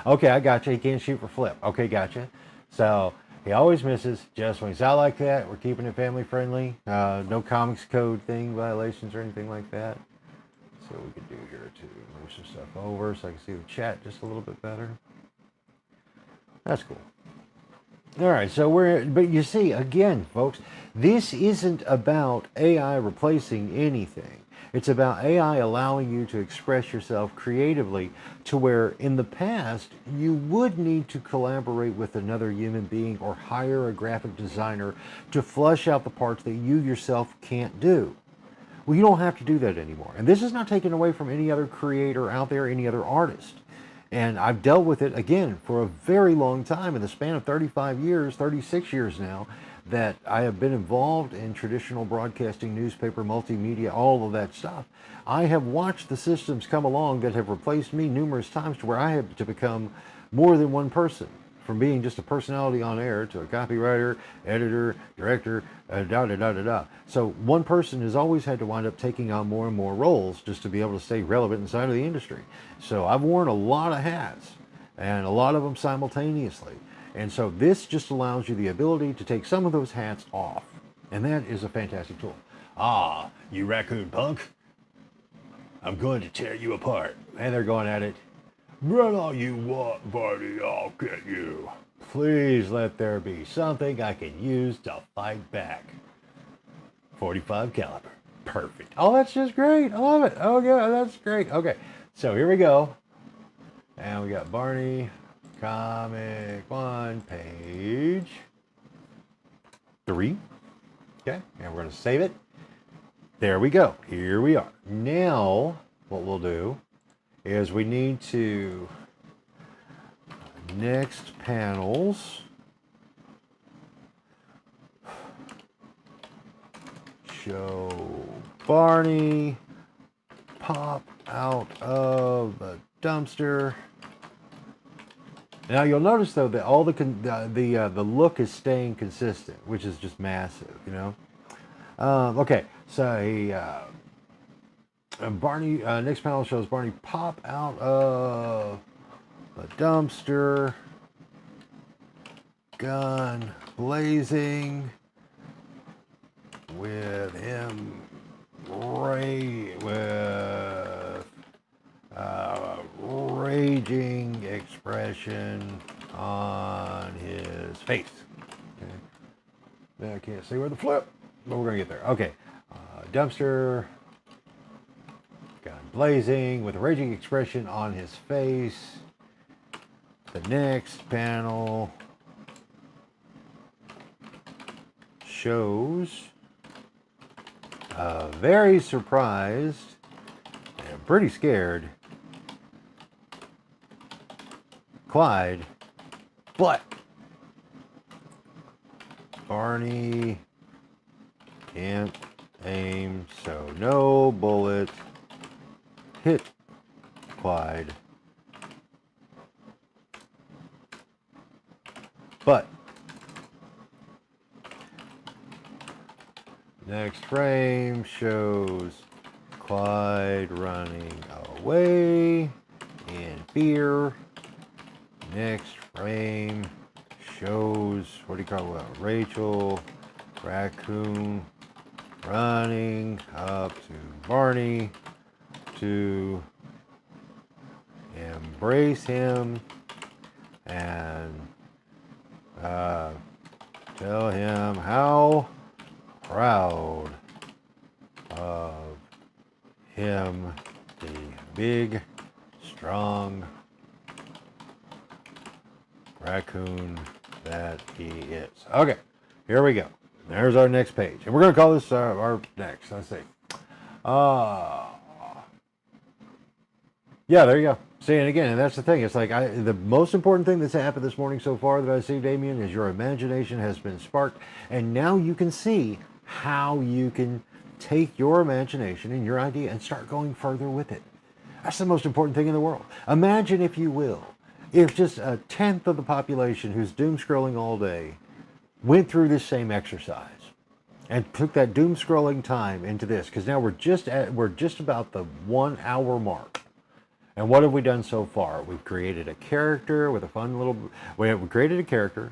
Okay, I got you. He can't shoot for flip. Okay, gotcha. So he always misses just when he's out like that. We're keeping it family friendly. No comics code thing violations or anything like that. So we could do here to move some stuff over so I can see the chat just a little bit better. That's cool. All right, so but you see, again, folks, this isn't about AI replacing anything. It's about AI allowing you to express yourself creatively to where in the past you would need to collaborate with another human being or hire a graphic designer to flush out the parts that you yourself can't do. Well, you don't have to do that anymore. And this is not taken away from any other creator out there, any other artist. And I've dealt with it, again, for a very long time, in the span of 35 years, 36 years now, that I have been involved in traditional broadcasting, newspaper, multimedia, all of that stuff. I have watched the systems come along that have replaced me numerous times to where I have to become more than one person. From being just a personality on air to a copywriter, editor, director, So one person has always had to wind up taking on more and more roles just to be able to stay relevant inside of the industry. So I've worn a lot of hats, and a lot of them simultaneously. And so this just allows you the ability to take some of those hats off. And that is a fantastic tool. Ah, you raccoon punk. I'm going to tear you apart. And they're going at it. Run all you want, buddy, I'll get you. Please let there be something I can use to fight back. 45 caliber. Perfect. Oh, that's just great. I love it. Oh, yeah, that's great. Okay, so here we go. And we got Barney, comic 1, page 3. Okay, and we're going to save it. There we go. Here we are. Now, what we'll do is we need to next panels show Barney pop out of the dumpster. Now you'll notice though that all the look is staying consistent, which is just massive, you know. Okay, so he. Barney, next panel shows Barney pop out of a dumpster, gun blazing, with him with raging expression on his face. Okay. I can't see where the flip, but we're gonna get there. Okay, dumpster. Gun blazing with a raging expression on his face. The next panel shows very surprised and pretty scared Clyde, but Barney can't aim so no bullet hit Clyde. But next frame shows Clyde running away in fear. Next frame shows, what do you call it? Rachel, raccoon, running up to Barney to embrace him and tell him how proud of him, the big, strong raccoon that he is. Okay, here we go. There's our next page. And we're going to call this our next. Let's see. Yeah, there you go. See, and again, and that's the thing. It's like the most important thing that's happened this morning so far that I see, Damien, is your imagination has been sparked. And now you can see how you can take your imagination and your idea and start going further with it. That's the most important thing in the world. Imagine, if you will, if just a tenth of the population who's doom scrolling all day went through this same exercise and took that doom scrolling time into this, because now we're just about the 1 hour mark. And what have we done so far? We've created a character with a fun little... We created a character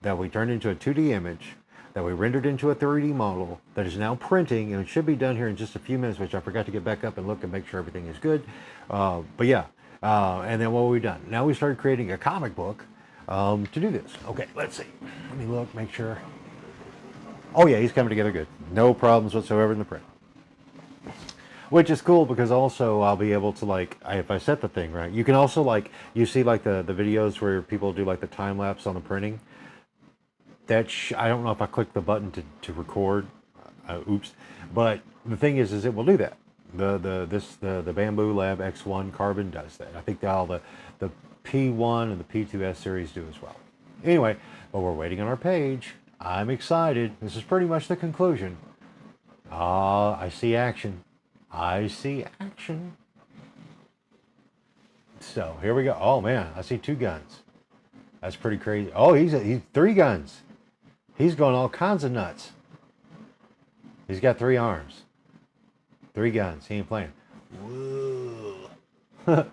that we turned into a 2D image, that we rendered into a 3D model, that is now printing, and it should be done here in just a few minutes, which I forgot to get back up and look and make sure everything is good. But yeah, and then what have we done? Now we started creating a comic book to do this. Okay, let's see. Let me look, make sure. Oh yeah, he's coming together good. No problems whatsoever in the print. Which is cool, because also I'll be able to, like, if I set the thing right, you can also, like, you see like the videos where people do like the time lapse on the printing. I don't know if I click the button to record. Oops. But the thing is it will do that. The Bamboo Lab X1 Carbon does that. I think all the P1 and the P2S series do as well. Anyway, but we're waiting on our page. I'm excited. This is pretty much the conclusion. I see action. I see action. So here we go. Oh man, I see 2 guns. That's pretty crazy. Oh, he's 3 guns. He's going all kinds of nuts. He's got 3 arms. 3 guns. He ain't playing. Whoa.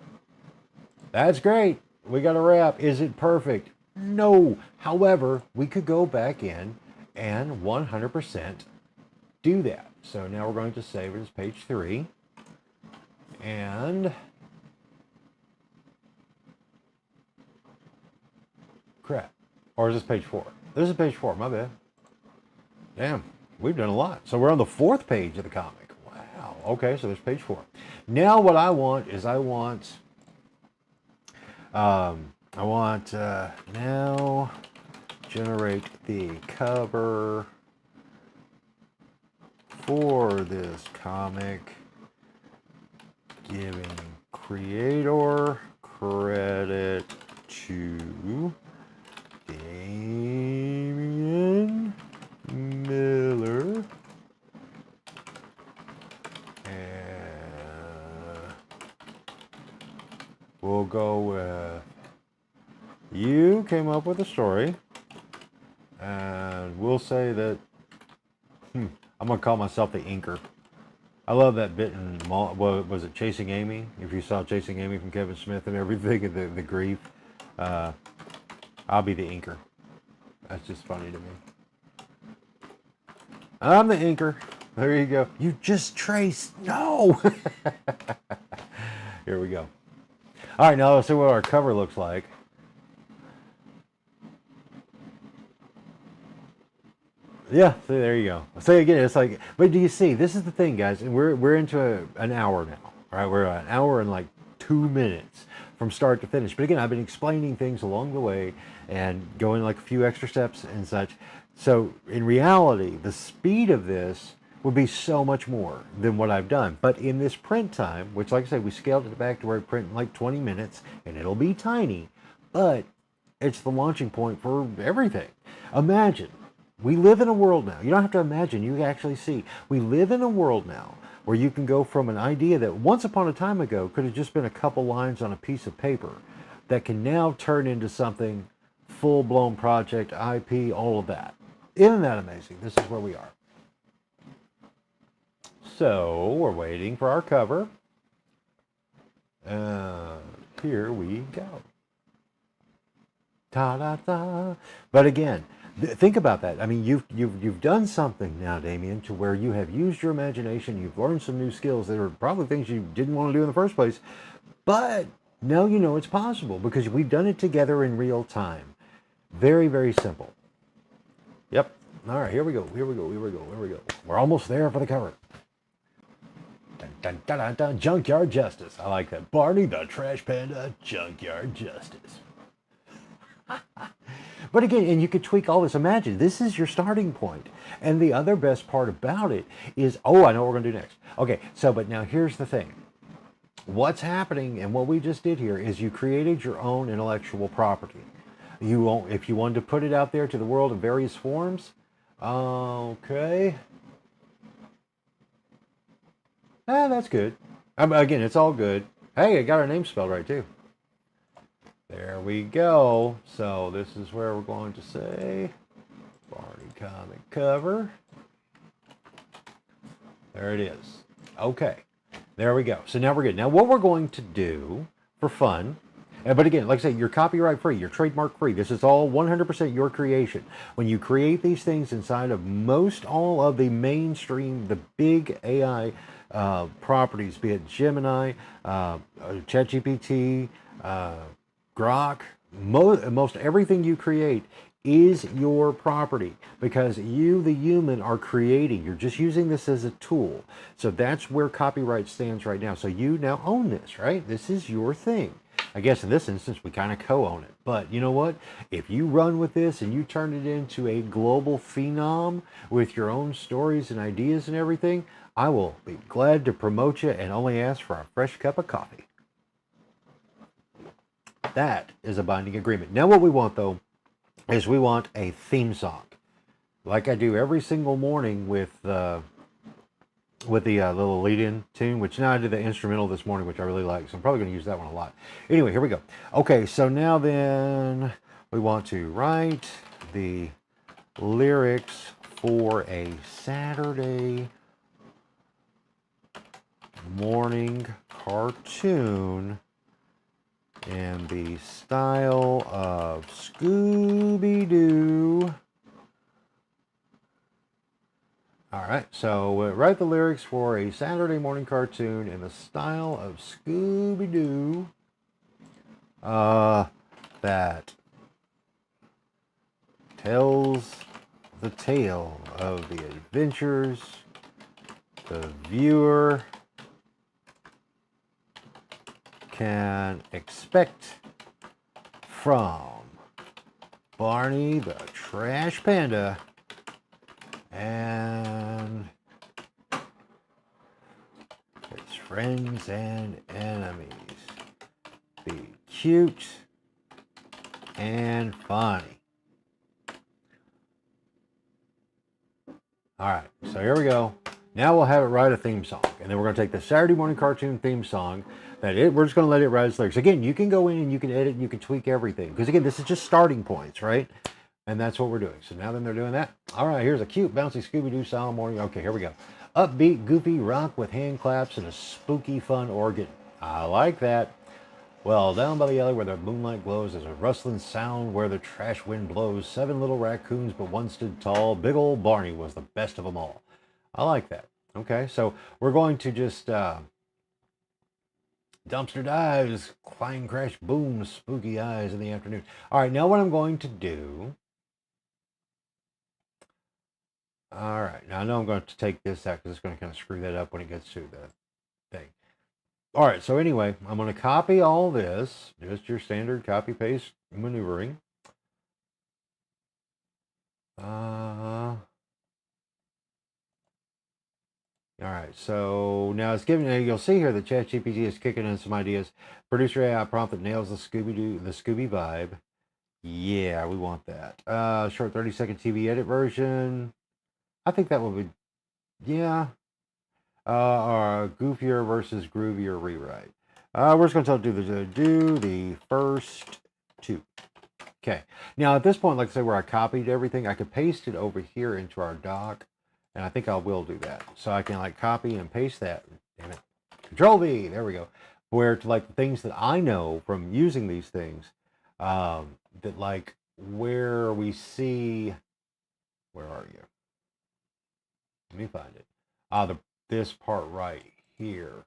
That's great. We got a wrap. Is it perfect? No. However, we could go back in and 100% do that. So now we're going to save it as page 3. And crap. Or is this page 4? This is page 4, my bad. Damn, we've done a lot. So we're on the 4th page of the comic. Wow. Okay, so there's page 4. Now what I want is now generate the cover for this comic, giving creator credit to Damien Miller, and we'll go with, you came up with a story, and we'll say that I'm going to call myself the inker. I love that bit in, what was it, Chasing Amy? If you saw Chasing Amy from Kevin Smith and everything, and the grief, I'll be the inker. That's just funny to me. I'm the inker. There you go. You just traced. No! Here we go. All right, now let's see what our cover looks like. Yeah, see, there you go. So again, it's like, but do you see, this is the thing, guys, and we're into an hour now. All right, we're an hour and like 2 minutes from start to finish. But again, I've been explaining things along the way and going like a few extra steps and such. So in reality, the speed of this would be so much more than what I've done. But in this print time, which like I said, we scaled it back to where it print in like 20 minutes, and it'll be tiny, but it's the launching point for everything. Imagine We live in a world now. You don't have to imagine, you actually see. We live in a world now where you can go from an idea that once upon a time ago could have just been a couple lines on a piece of paper that can now turn into something full-blown project, IP, all of that. Isn't that amazing? This is where we are. So we're waiting for our cover. Here we go. Ta-da-da. But again, think about that. I mean, you've done something now, Damien, to where you have used your imagination. You've learned some new skills that are probably things you didn't want to do in the first place. But now you know it's possible because we've done it together in real time. Very, very simple. Yep. All right, here we go. Here we go. Here we go. Here we go. We're almost there for the cover. Dun, dun, dun, dun, dun. Junkyard Justice. I like that. Barney the Trash Panda, Junkyard Justice. But again, and you could tweak all this. Imagine, this is your starting point. And the other best part about it is, oh, I know what we're going to do next. Okay, so, but now here's the thing. What's happening and what we just did here is you created your own intellectual property. You won't, if you wanted to put it out there to the world in various forms, okay. That's good. Again, it's all good. Hey, I got our name spelled right too. There we go. So this is where we're going to say Barney comic cover. There it is. Okay. There we go. So now we're good. Now what we're going to do for fun, but again, like I say, you're copyright free, you're trademark free. This is all 100% your creation. When you create these things inside of most all of the mainstream, the big AI properties, be it Gemini, ChatGPT, Grok, most everything you create is your property because you, the human, are creating. You're just using this as a tool. So that's where copyright stands right now. So you now own this, right? This is your thing. I guess in this instance, we kind of co-own it. But you know what? If you run with this and you turn it into a global phenom with your own stories and ideas and everything, I will be glad to promote you and only ask for a fresh cup of coffee. That is a binding agreement. Now what we want, though, is we want a theme song. Like I do every single morning with the little lead-in tune, which now I did the instrumental this morning, which I really like, so I'm probably going to use that one a lot. Anyway, here we go. Okay, so now then we want to write the lyrics for a Saturday morning cartoon in the style of Scooby-Doo. All right, so write the lyrics for a Saturday morning cartoon in the style of Scooby-Doo that tells the tale of the adventures the viewer can expect from Barney the Trash Panda and his friends and enemies. Be cute and funny. All right, so here we go. Now we'll have it write a theme song, and then we're going to take the Saturday morning cartoon theme song. We're just going to let it write its lyrics. Again, you can go in and you can edit and you can tweak everything. Because again, this is just starting points, right? And that's what we're doing. So now then they're doing that. All right, here's a cute, bouncy Scooby-Doo style morning. Okay, here we go. Upbeat, goofy rock with hand claps and a spooky, fun organ. I like that. Well, down by the alley where the moonlight glows, there's a rustling sound where the trash wind blows. 7 little raccoons, but one stood tall. Big old Barney was the best of them all. I like that. Okay, so we're going to just dumpster dives, clang, crash, boom, spooky eyes in the afternoon. All right, now what I'm going to do. All right, now I know I'm going to take this out because it's going to kind of screw that up when it gets to the thing. All right, so anyway, I'm going to copy all this, just your standard copy paste maneuvering. All right, so now it's giving. You'll see here that ChatGPT is kicking in some ideas. Producer AI prompt that nails the Scooby vibe. Yeah, we want that. Short 30-second TV edit version. I think that would be, yeah. Or goofier versus groovier rewrite. We're just going to do the first two. Okay. Now at this point, like I say, where I copied everything, I could paste it over here into our doc, and I think I will do that. So I can like copy and paste that. Damn it. Control V. There we go. Where to like the things that I know from using these things. That like where we see, where are you? Let me find it. This part right here.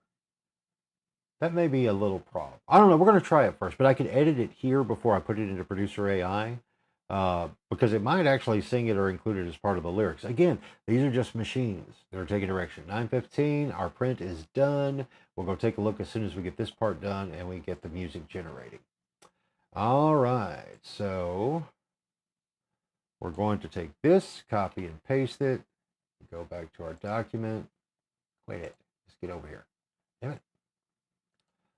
That may be a little problem. I don't know. We're going to try it first, but I could edit it here before I put it into Producer AI, because it might actually sing it or include it as part of the lyrics. Again, these are just machines that are taking direction. 9:15. Our print is done. We'll go take a look as soon as we get this part done and we get the music generating. All right, so we're going to take this, copy and paste it, go back to our document. Wait it, let's get over here. Damn it.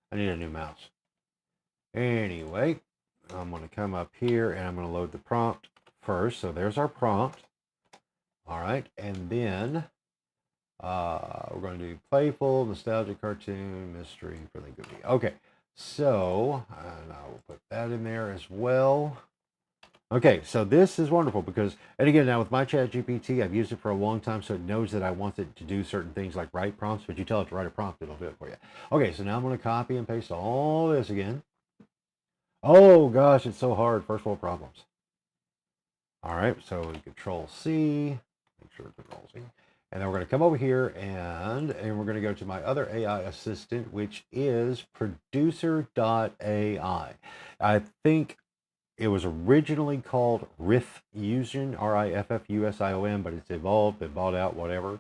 I need a new mouse. Anyway, I'm going to come up here and I'm going to load the prompt first. So there's our prompt. All right, and then we're going to do playful, nostalgic, cartoon, mystery, really good. Okay. So, and I will put that in there as well. Okay, so this is wonderful because, and again, now with my ChatGPT, I've used it for a long time, so it knows that I want it to do certain things like write prompts, but you tell it to write a prompt, it'll do it for you. Okay, so now I'm going to copy and paste all this again. Oh gosh, it's so hard. First world problems. All right, so Control C, make sure Control C. And then we're going to come over here and we're going to go to my other AI assistant, which is producer.ai. I think it was originally called Rifffusion, Rifffusion, but it's evolved, been bought out, whatever.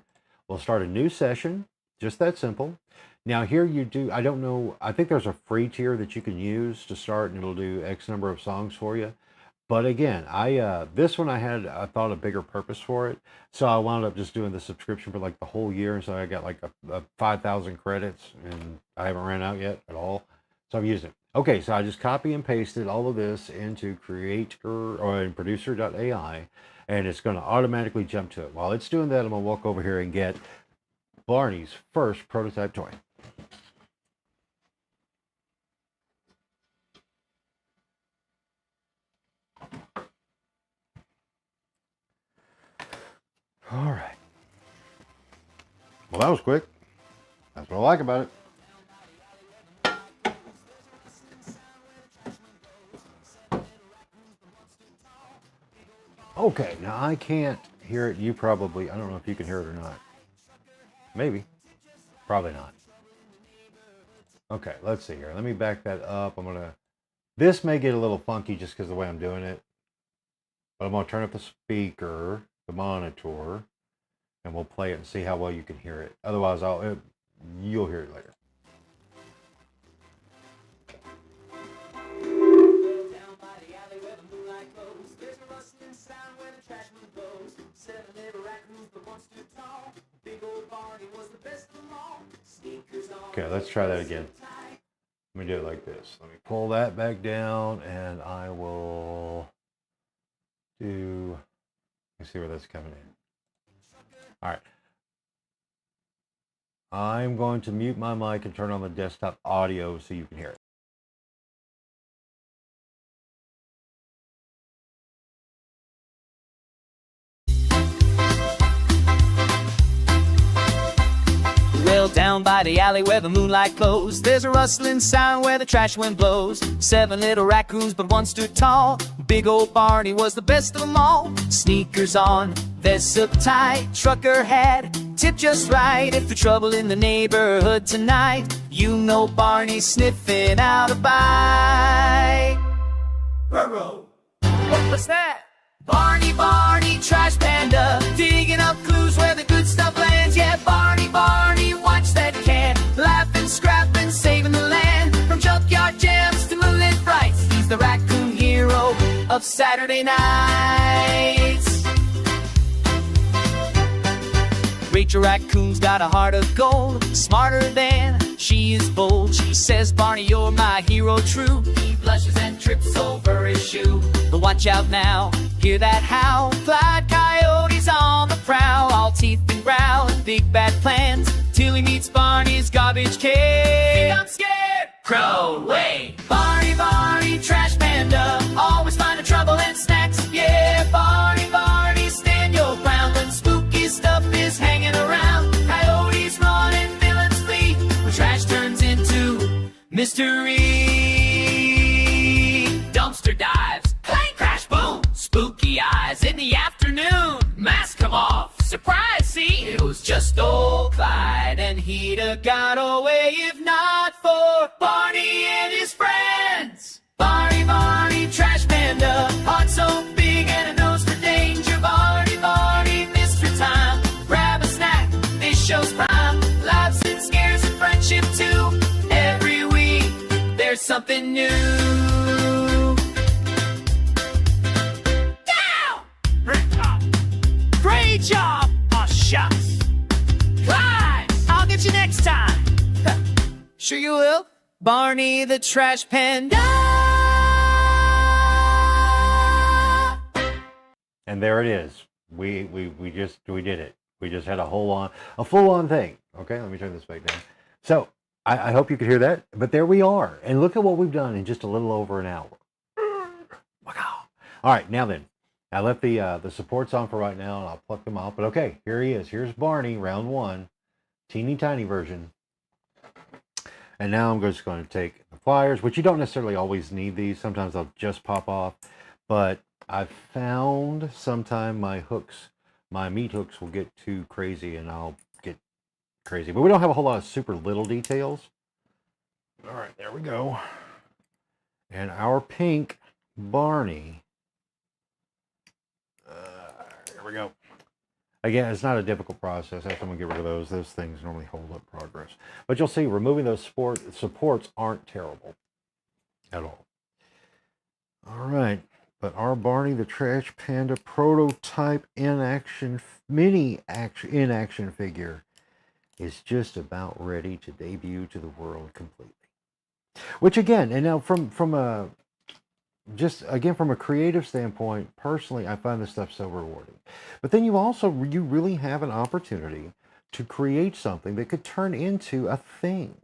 We'll start a new session, just that simple. Now here you do, I don't know, I think there's a free tier that you can use to start and it'll do X number of songs for you. But again, this one I thought a bigger purpose for it. So I wound up just doing the subscription for like the whole year. And so I got like a 5,000 credits and I haven't ran out yet at all. So I've used it. Okay, so I just copy and pasted all of this into creator or in producer.ai and it's going to automatically jump to it. While it's doing that, I'm going to walk over here and get Barney's first prototype toy. All right. Well, that was quick. That's what I like about it. Okay, now I can't hear it. You probably, I don't know if you can hear it or not. Maybe. Probably not. Okay, let's see here. Let me back that up. This may get a little funky just because of the way I'm doing it. But I'm going to turn up the speaker, the monitor, and we'll play it and see how well you can hear it. Otherwise, you'll hear it later. Okay, let's try that again. Let me do it like this. Let me pull that back down and I will do, let me see where that's coming in. All right. I'm going to mute my mic and turn on the desktop audio so you can hear it. Well, down by the alley where the moonlight glows, there's a rustling sound where the trash wind blows. 7 little raccoons, but one stood tall. Big old Barney was the best of them all. Sneakers on, vest up tight, trucker hat, tip just right. If the trouble in the neighborhood tonight, you know Barney's sniffing out a bite. Burrow. What was that? Barney, Barney, trash panda, digging up clues where the good stuff lands. Yeah, Barney, Barney, watch that can, laughing, scrapping, saving the land. From junkyard jams to moonlit frights, he's the raccoon hero of Saturday nights. Rachel Raccoon's got a heart of gold, smarter than she is bold. She says, Barney, you're my hero true. He blushes and trips over his shoe. The watch out now. Hear that howl? Flat coyotes on the prowl, all teeth and growl, big bad plans, till he meets Barney's garbage can. Think I'm scared? Crow, wait! Barney, Barney, trash panda, always finding trouble and snacks. Yeah, Barney, Barney, stand your ground when spooky stuff is hanging around. Coyotes run and villains flee, when trash turns into mystery. Dumpster dives, plane crash, boom, spooky eyes in the afternoon. Mask come off, surprise, see, it was just old Clyde, and he'd have got away if not for Barney and his friends. Barney, Barney, trash panda, heart so big and a nose for danger. Barney, Barney, Mr. Time, grab a snack, this show's prime. Laughs and scares and friendship too. Every week, there's something new. Great job! Oh, shucks. Clyde, I'll get you next time. Sure you will, Barney the Trash Panda. And there it is. We did it. We just had a full on thing. Okay, let me turn this back down. So I hope you could hear that. But there we are. And look at what we've done in just a little over an hour. Wow. All right, now then. I left the supports on for right now, and I'll pluck them off. But okay, here he is. Here's Barney, round one. Teeny tiny version. And now I'm just going to take the pliers, which you don't necessarily always need these. Sometimes they'll just pop off. But I've found sometime my meat hooks will get too crazy, and I'll get crazy. But we don't have a whole lot of super little details. All right, there we go. And our pink Barney. Here we go. Again, it's not a difficult process. After I'm going to get rid of those. Those things normally hold up progress. But you'll see, removing those supports aren't terrible at all. All right. But our Barney the Trash Panda prototype mini in-action figure is just about ready to debut to the world completely. Which again, and now from a creative standpoint, personally, I find this stuff so rewarding. But then you really have an opportunity to create something that could turn into a thing.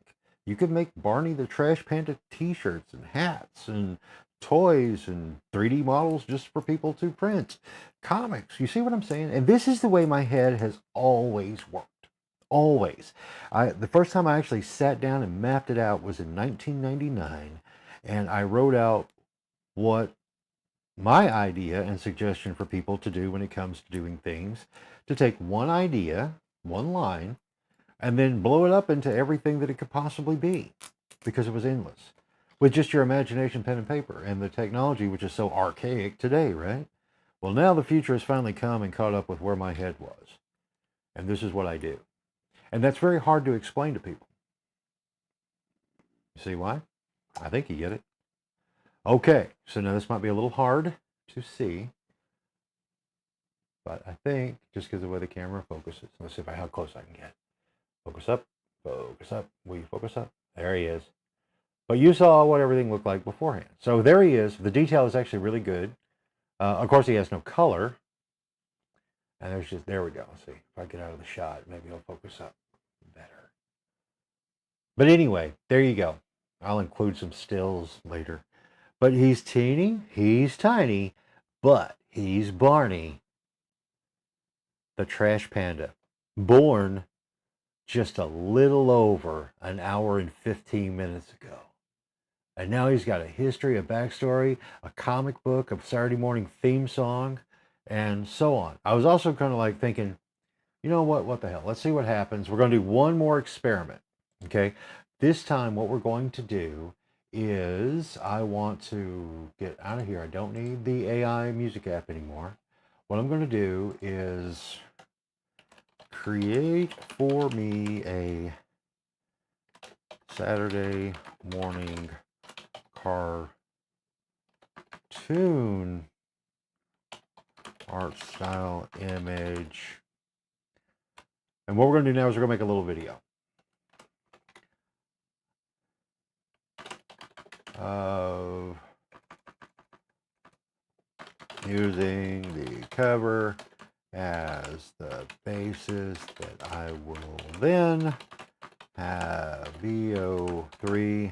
You could make Barney the Trash Panda t-shirts and hats and toys and 3D models just for people to print. Comics, you see what I'm saying? And this is the way my head has always worked. Always. The first time I actually sat down and mapped it out was in 1999, and I wrote out what my idea and suggestion for people to do when it comes to doing things, to take one idea, one line, and then blow it up into everything that it could possibly be, because it was endless. With just your imagination, pen and paper, and the technology, which is so archaic today, right? Well, now the future has finally come and caught up with where my head was. And this is what I do. And that's very hard to explain to people. You see why? I think you get it. Okay, so now this might be a little hard to see, but I think just because of the way the camera focuses, let's see how close I can get. Focus up, focus up. Will you focus up? There he is. But you saw what everything looked like beforehand. So there he is. The detail is actually really good. Of course, he has no color. And there we go. Let's see if I get out of the shot, maybe he'll focus up better. But anyway, there you go. I'll include some stills later. But he's teeny, he's tiny, but he's Barney, the Trash Panda, born just a little over an hour and 15 minutes ago. And now he's got a history, a backstory, a comic book, a Saturday morning theme song, and so on. I was also kind of like thinking, you know what the hell? Let's see what happens. We're going to do one more experiment, okay? This time what we're going to do is I want to get out of here. I don't need the AI music app anymore. What I'm going to do is create for me a Saturday morning cartoon art style image. And what we're going to do now is we're going to make a little video of using the cover as the basis that I will then have VO3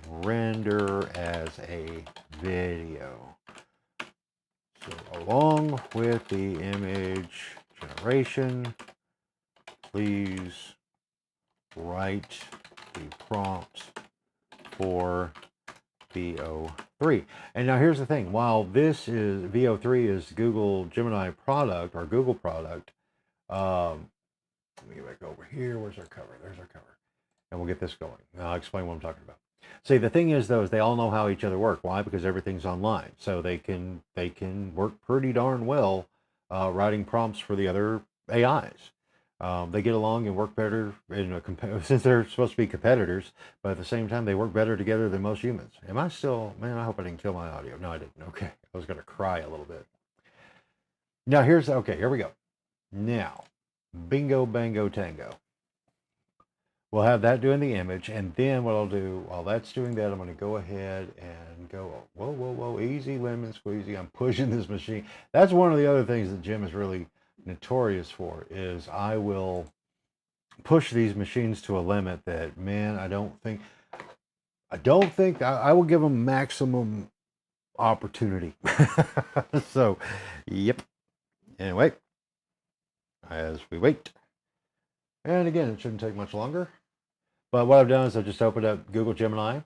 render as a video. So along with the image generation, please write the prompt for VO3. And now here's the thing, while this is VO3 is Google Gemini product or Google product, let me get back over here. Where's our cover? There's our cover. And we'll get this going. I'll explain what I'm talking about. See, the thing is, though, is they all know how each other work. Why? Because everything's online. So they can work pretty darn well writing prompts for the other AIs. They get along and work better since they're supposed to be competitors, but at the same time, they work better together than most humans. Am I still, man, I hope I didn't kill my audio. No, I didn't. Okay. I was going to cry a little bit. Now, okay, here we go. Now, bingo, bango, tango. We'll have that doing the image, and then what I'll do, while that's doing that, I'm going to go ahead and go, whoa, whoa, whoa, easy, lemon squeezy. I'm pushing this machine. That's one of the other things that Jim is really notorious for, is I will push these machines to a limit that, man, I don't think I will give them maximum opportunity. So, yep. Anyway, as we wait. And again, it shouldn't take much longer. But what I've done is I've just opened up Google Gemini,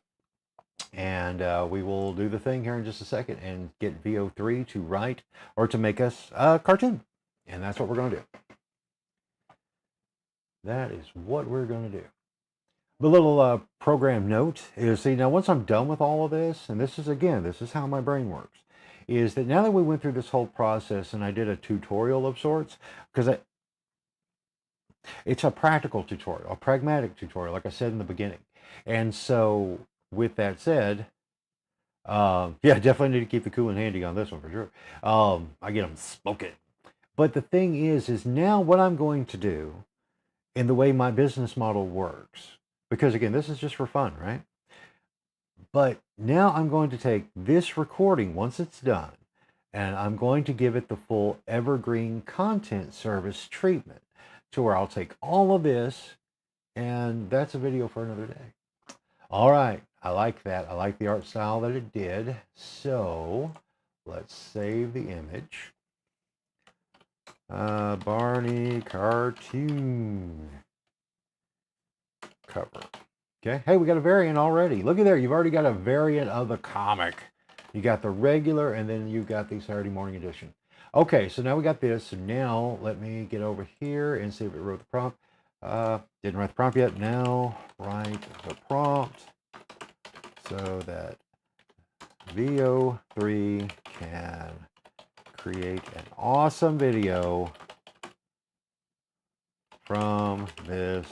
and we will do the thing here in just a second and get VO3 to write or to make us a cartoon. And that's what we're going to do. That is what we're going to do. The little program note is, see, now once I'm done with all of this, and this is how my brain works, is that now that we went through this whole process and I did a tutorial of sorts, because it's a practical tutorial, a pragmatic tutorial, like I said in the beginning. And so with that said, yeah, definitely need to keep the cool and handy on this one for sure. I get them smoking. But the thing is now what I'm going to do in the way my business model works, because again, this is just for fun, right? But now I'm going to take this recording once it's done, and I'm going to give it the full evergreen content service treatment, to where I'll take all of this, and that's a video for another day. All right, I like that. I like the art style that it did. So let's save the image. Barney cartoon cover. Okay, hey, we got a variant already. Look at there, you've already got a variant of the comic. You got the regular, and then you got the Saturday morning edition. Okay, so now we got this. So now let me get over here and see if it wrote the prompt. Didn't write the prompt yet. Now write the prompt so that VO3 can create an awesome video from this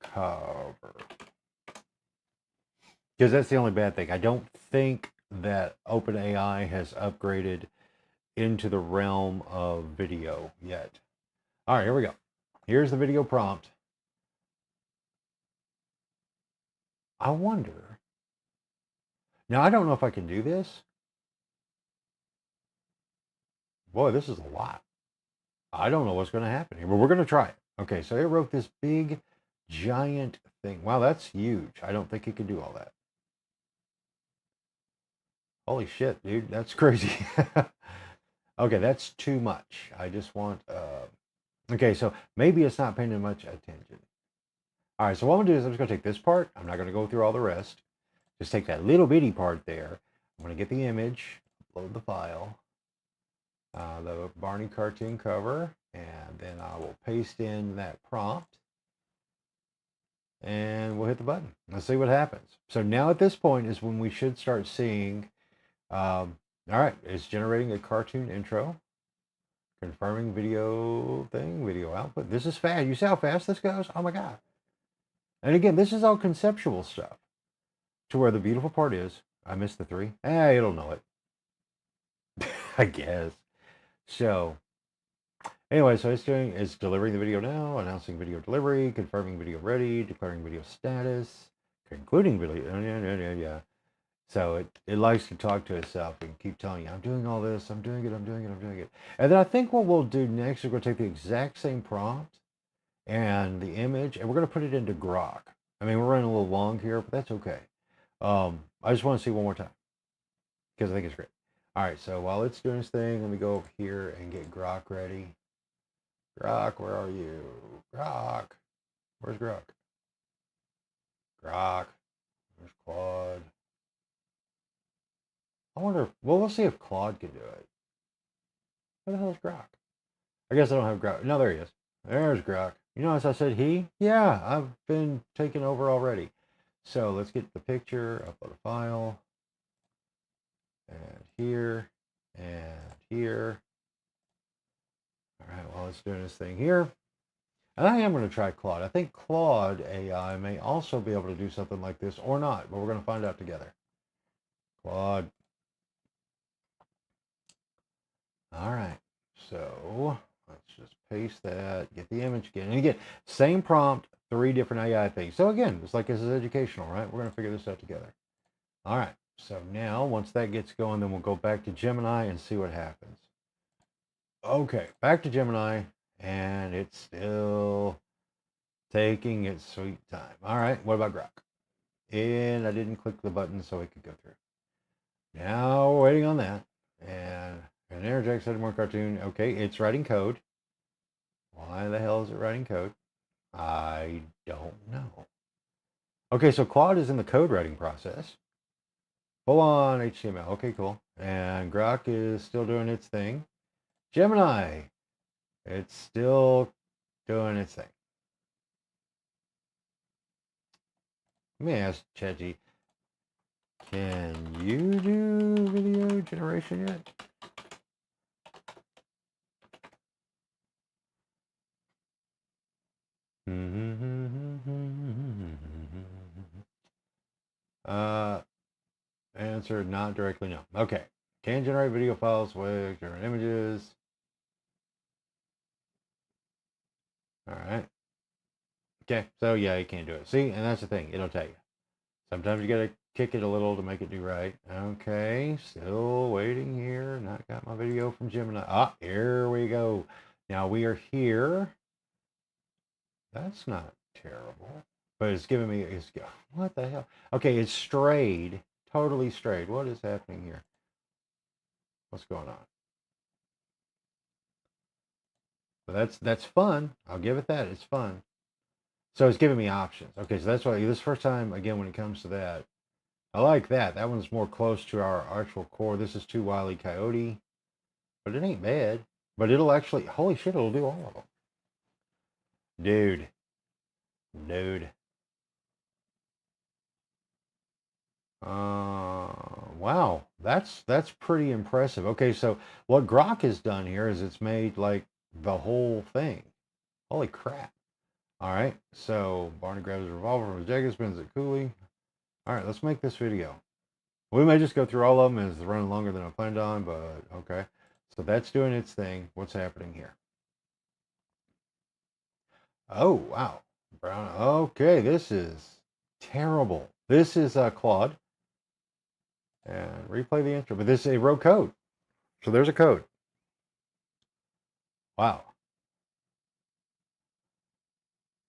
cover. Because that's the only bad thing. I don't think that OpenAI has upgraded into the realm of video yet. All right, here we go. Here's the video prompt. I wonder. Now, I don't know if I can do this. Boy, this is a lot. I don't know what's going to happen here, but we're going to try it. Okay, so it wrote this big, giant thing. Wow, that's huge. I don't think it can do all that. Holy shit, dude. That's crazy. Okay, that's too much. I just want... okay, so maybe it's not paying much attention. All right, so what I'm going to do is I'm just going to take this part. I'm not going to go through all the rest. Just take that little bitty part there. I'm going to get the image, load the file, the Barney cartoon cover, and then I will paste in that prompt. And we'll hit the button. Let's see what happens. So now at this point is when we should start seeing... all right, it's generating a cartoon intro. Confirming video thing, video output. This is fast. You see how fast this goes? Oh my God. And again, this is all conceptual stuff. To where the beautiful part is, I missed the 3. It'll know it. I guess. So, anyway, so it's delivering the video now, announcing video delivery, confirming video ready, declaring video status, concluding video, yeah. So it likes to talk to itself and keep telling you, I'm doing all this, I'm doing it, I'm doing it, I'm doing it. And then I think what we'll do next is we're going to take the exact same prompt and the image, and we're going to put it into Grok. I mean, we're running a little long here, but that's okay. I just want to see one more time because I think it's great. All right, so while it's doing its thing, let me go over here and get Grok ready. Grok, where are you? Grok. Where's Grok? Grok. There's Claude. I wonder, well, we'll see if Claude can do it. Where the hell is Grok? I guess I don't have Grok. No, there he is. There's Grok. You notice I said he? Yeah, I've been taken over already. So let's get the picture, upload a file, and here, and here. All right, well, it's doing this thing here. And I am going to try Claude. I think Claude AI may also be able to do something like this or not, but we're going to find out together. Claude. All right, so let's just paste that, get the image again. And again, same prompt, 3 different AI things. So again, it's like this is educational, right? We're going to figure this out together. All right, so now once that gets going, then we'll go back to Gemini and see what happens. Okay, back to Gemini, and it's still taking its sweet time. All right, what about Grok? And I didn't click the button so it could go through. Now we're waiting on that. And an interject said more cartoon. Okay, it's writing code. Why the hell is it writing code? I don't know. Okay, so Claude is in the code writing process. Full on HTML. Okay, cool. And Grok is still doing its thing. Gemini, it's still doing its thing. Let me ask ChatGPT, can you do video generation yet? Answer, not directly, no. Okay. Can generate video files with different images. All right. Okay, so yeah, you can't do it. See, and that's the thing. It'll tell you. Sometimes you got to kick it a little to make it do right. Okay, still waiting here. Not got my video from Gemini. Ah, here we go. Now we are here. That's not terrible. But it's giving me, what the hell? Okay, it's strayed. Totally strayed. What is happening here? What's going on? So that's fun. I'll give it that. It's fun. So it's giving me options. Okay, so that's why this first time, again, when it comes to that, I like that. That one's more close to our actual core. This is too Wile E. Coyote, but it ain't bad. But it'll actually, holy shit, it'll do all of them. Dude. Wow, that's pretty impressive. Okay, so what Grok has done here is it's made like the whole thing. Holy crap. All right, so Barney grabs a revolver from his jacket, spins it coolly. All right, let's make this video. We may just go through all of them as it's running longer than I planned on, but okay. So that's doing its thing. What's happening here? Oh, wow. Brown. Okay, this is terrible. This is Claude. And replay the intro. But this is a wrote code. So there's a code. Wow.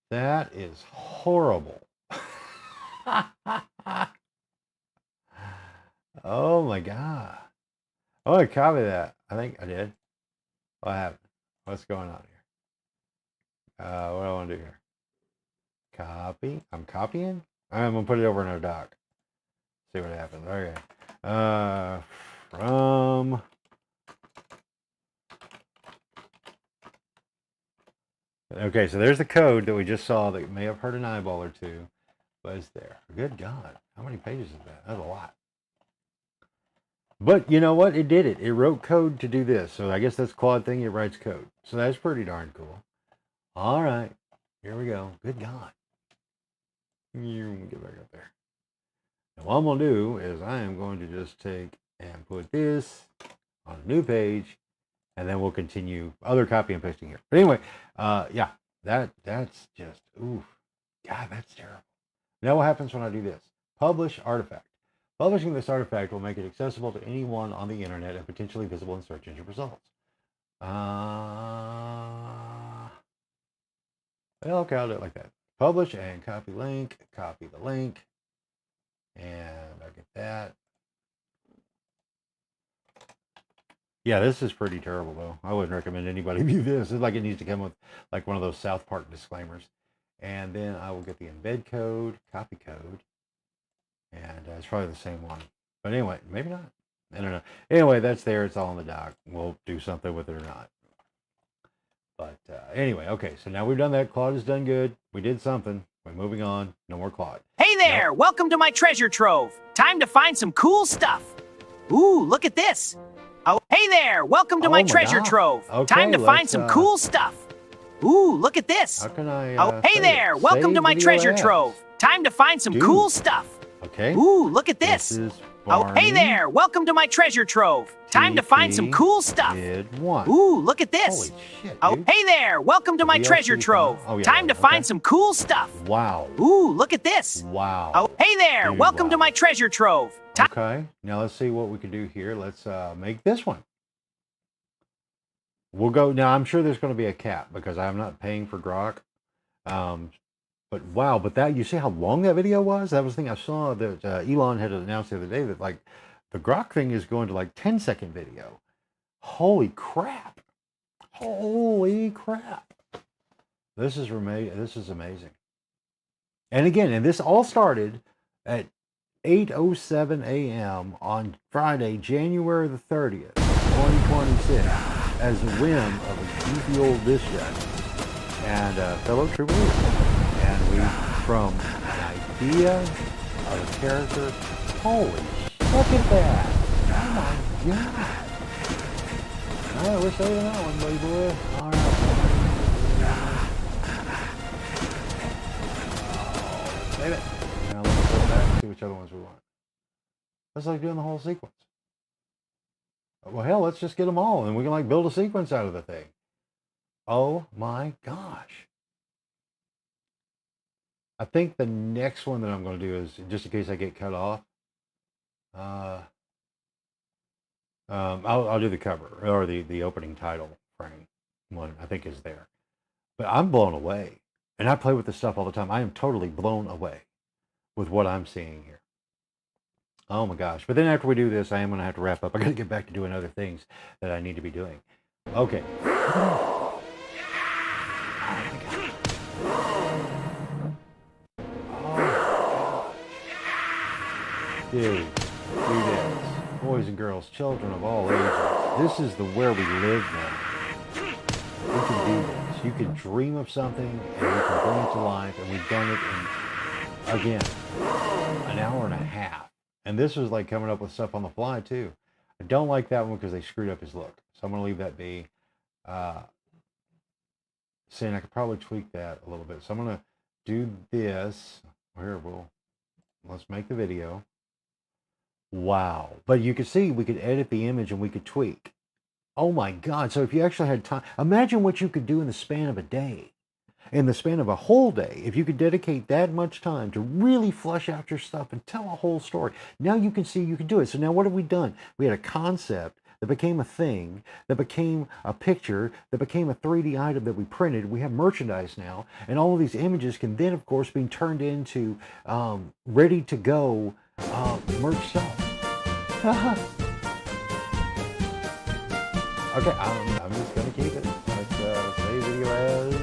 That is horrible. Oh my God. I want to copy that. I think I did. What happened? What's going on here? What do I want to do here? Copy. I'm copying? I'm going to put it over in our doc. See what happens. Okay. From okay, so there's the code that we just saw that may have hurt an eyeball or two, but it's there. Good God. How many pages is that? That's a lot. But you know what? It did it. It wrote code to do this. So I guess that's Claude thing. It writes code. So that's pretty darn cool. All right. Here we go. Good God. You get back up there. And what I'm going to do is I am going to just take and put this on a new page, and then we'll continue other copy and pasting here. But anyway, yeah, that's just, oof. God, that's terrible. Now what happens when I do this? Publish artifact. Publishing this artifact will make it accessible to anyone on the internet and potentially visible in search engine results. Okay, I'll do it like that. Publish and copy link, copy the link, and I'll get that. Yeah, this is pretty terrible, though. I wouldn't recommend anybody view this. It's like it needs to come with like one of those South Park disclaimers. And then I will get the embed code, copy code, and it's probably the same one. But anyway, maybe not. I don't know. Anyway, that's there. It's all in the doc. We'll do something with it or not. But anyway, okay. So now we've done that. Claude has done good. We did something. We're moving on. No more Claude. Hey there! Nope. Welcome to my treasure trove. Time to find some cool stuff. Ooh, look at this. Oh, hey there! Welcome to my treasure trove. Okay, Time to find some cool stuff. Ooh, look at this. How can I? Oh, hey there! Welcome to my treasure trove. Time to find some cool stuff. Okay. Ooh, look at this. This is Oh, hey there! Welcome to my treasure trove. Time to find some cool stuff. Ooh, look at this. Holy shit, oh, dude. hey there! Welcome to my treasure trove. Time to find some cool stuff. Wow. Ooh, look at this. Wow. Oh, hey there! Dude, Welcome wow. to my treasure trove. Okay. Now let's see what we can do here. Let's make this one. We'll go now. I'm sure there's going to be a cap because I'm not paying for Grok. But wow, but that, you see how long that video was? That was the thing I saw that Elon had announced the other day that like the Grok thing is going to like 10-second video. Holy crap. Holy crap. This is amazing. And again, and this all started at 8:07 a.m. on Friday, January the 30th, 2026, as a whim of a goofy old disc jockey and fellow true believer. And we, from an idea of a character, holy, look at that. Oh my God. All right, we're saving that one, buddy boy. All right. Oh, save it. Now let's go back and see which other ones we want. That's like doing the whole sequence. Well, hell, let's just get them all and we can like build a sequence out of the thing. Oh my gosh. I think the next one that I'm going to do is, just in case I get cut off, I'll do the cover or the opening title frame one. I think is there, but I'm blown away, and I play with this stuff all the time. I am totally blown away with what I'm seeing here. Oh my gosh! But then after we do this, I am going to have to wrap up. I got to get back to doing other things that I need to be doing. Okay. Dude, boys and girls, children of all ages. This is the where we live now. We can do this. You can dream of something and we can bring it to life, and we've done it in, again, an hour and a half. And this was like coming up with stuff on the fly too. I don't like that one because they screwed up his look. So I'm going to leave that be. Saying I could probably tweak that a little bit. So I'm going to do this. Here, let's make the video. Wow. But you can see we could edit the image and we could tweak. Oh my God. So if you actually had time, imagine what you could do in the span of a day, in the span of a whole day. If you could dedicate that much time to really flesh out your stuff and tell a whole story. Now you can see you can do it. So now what have we done? We had a concept that became a thing, that became a picture, that became a 3D item that we printed. We have merchandise now, and all of these images can then, of course, be turned into ready to go merch stuff. Okay, I'm just gonna keep it. Let's save video as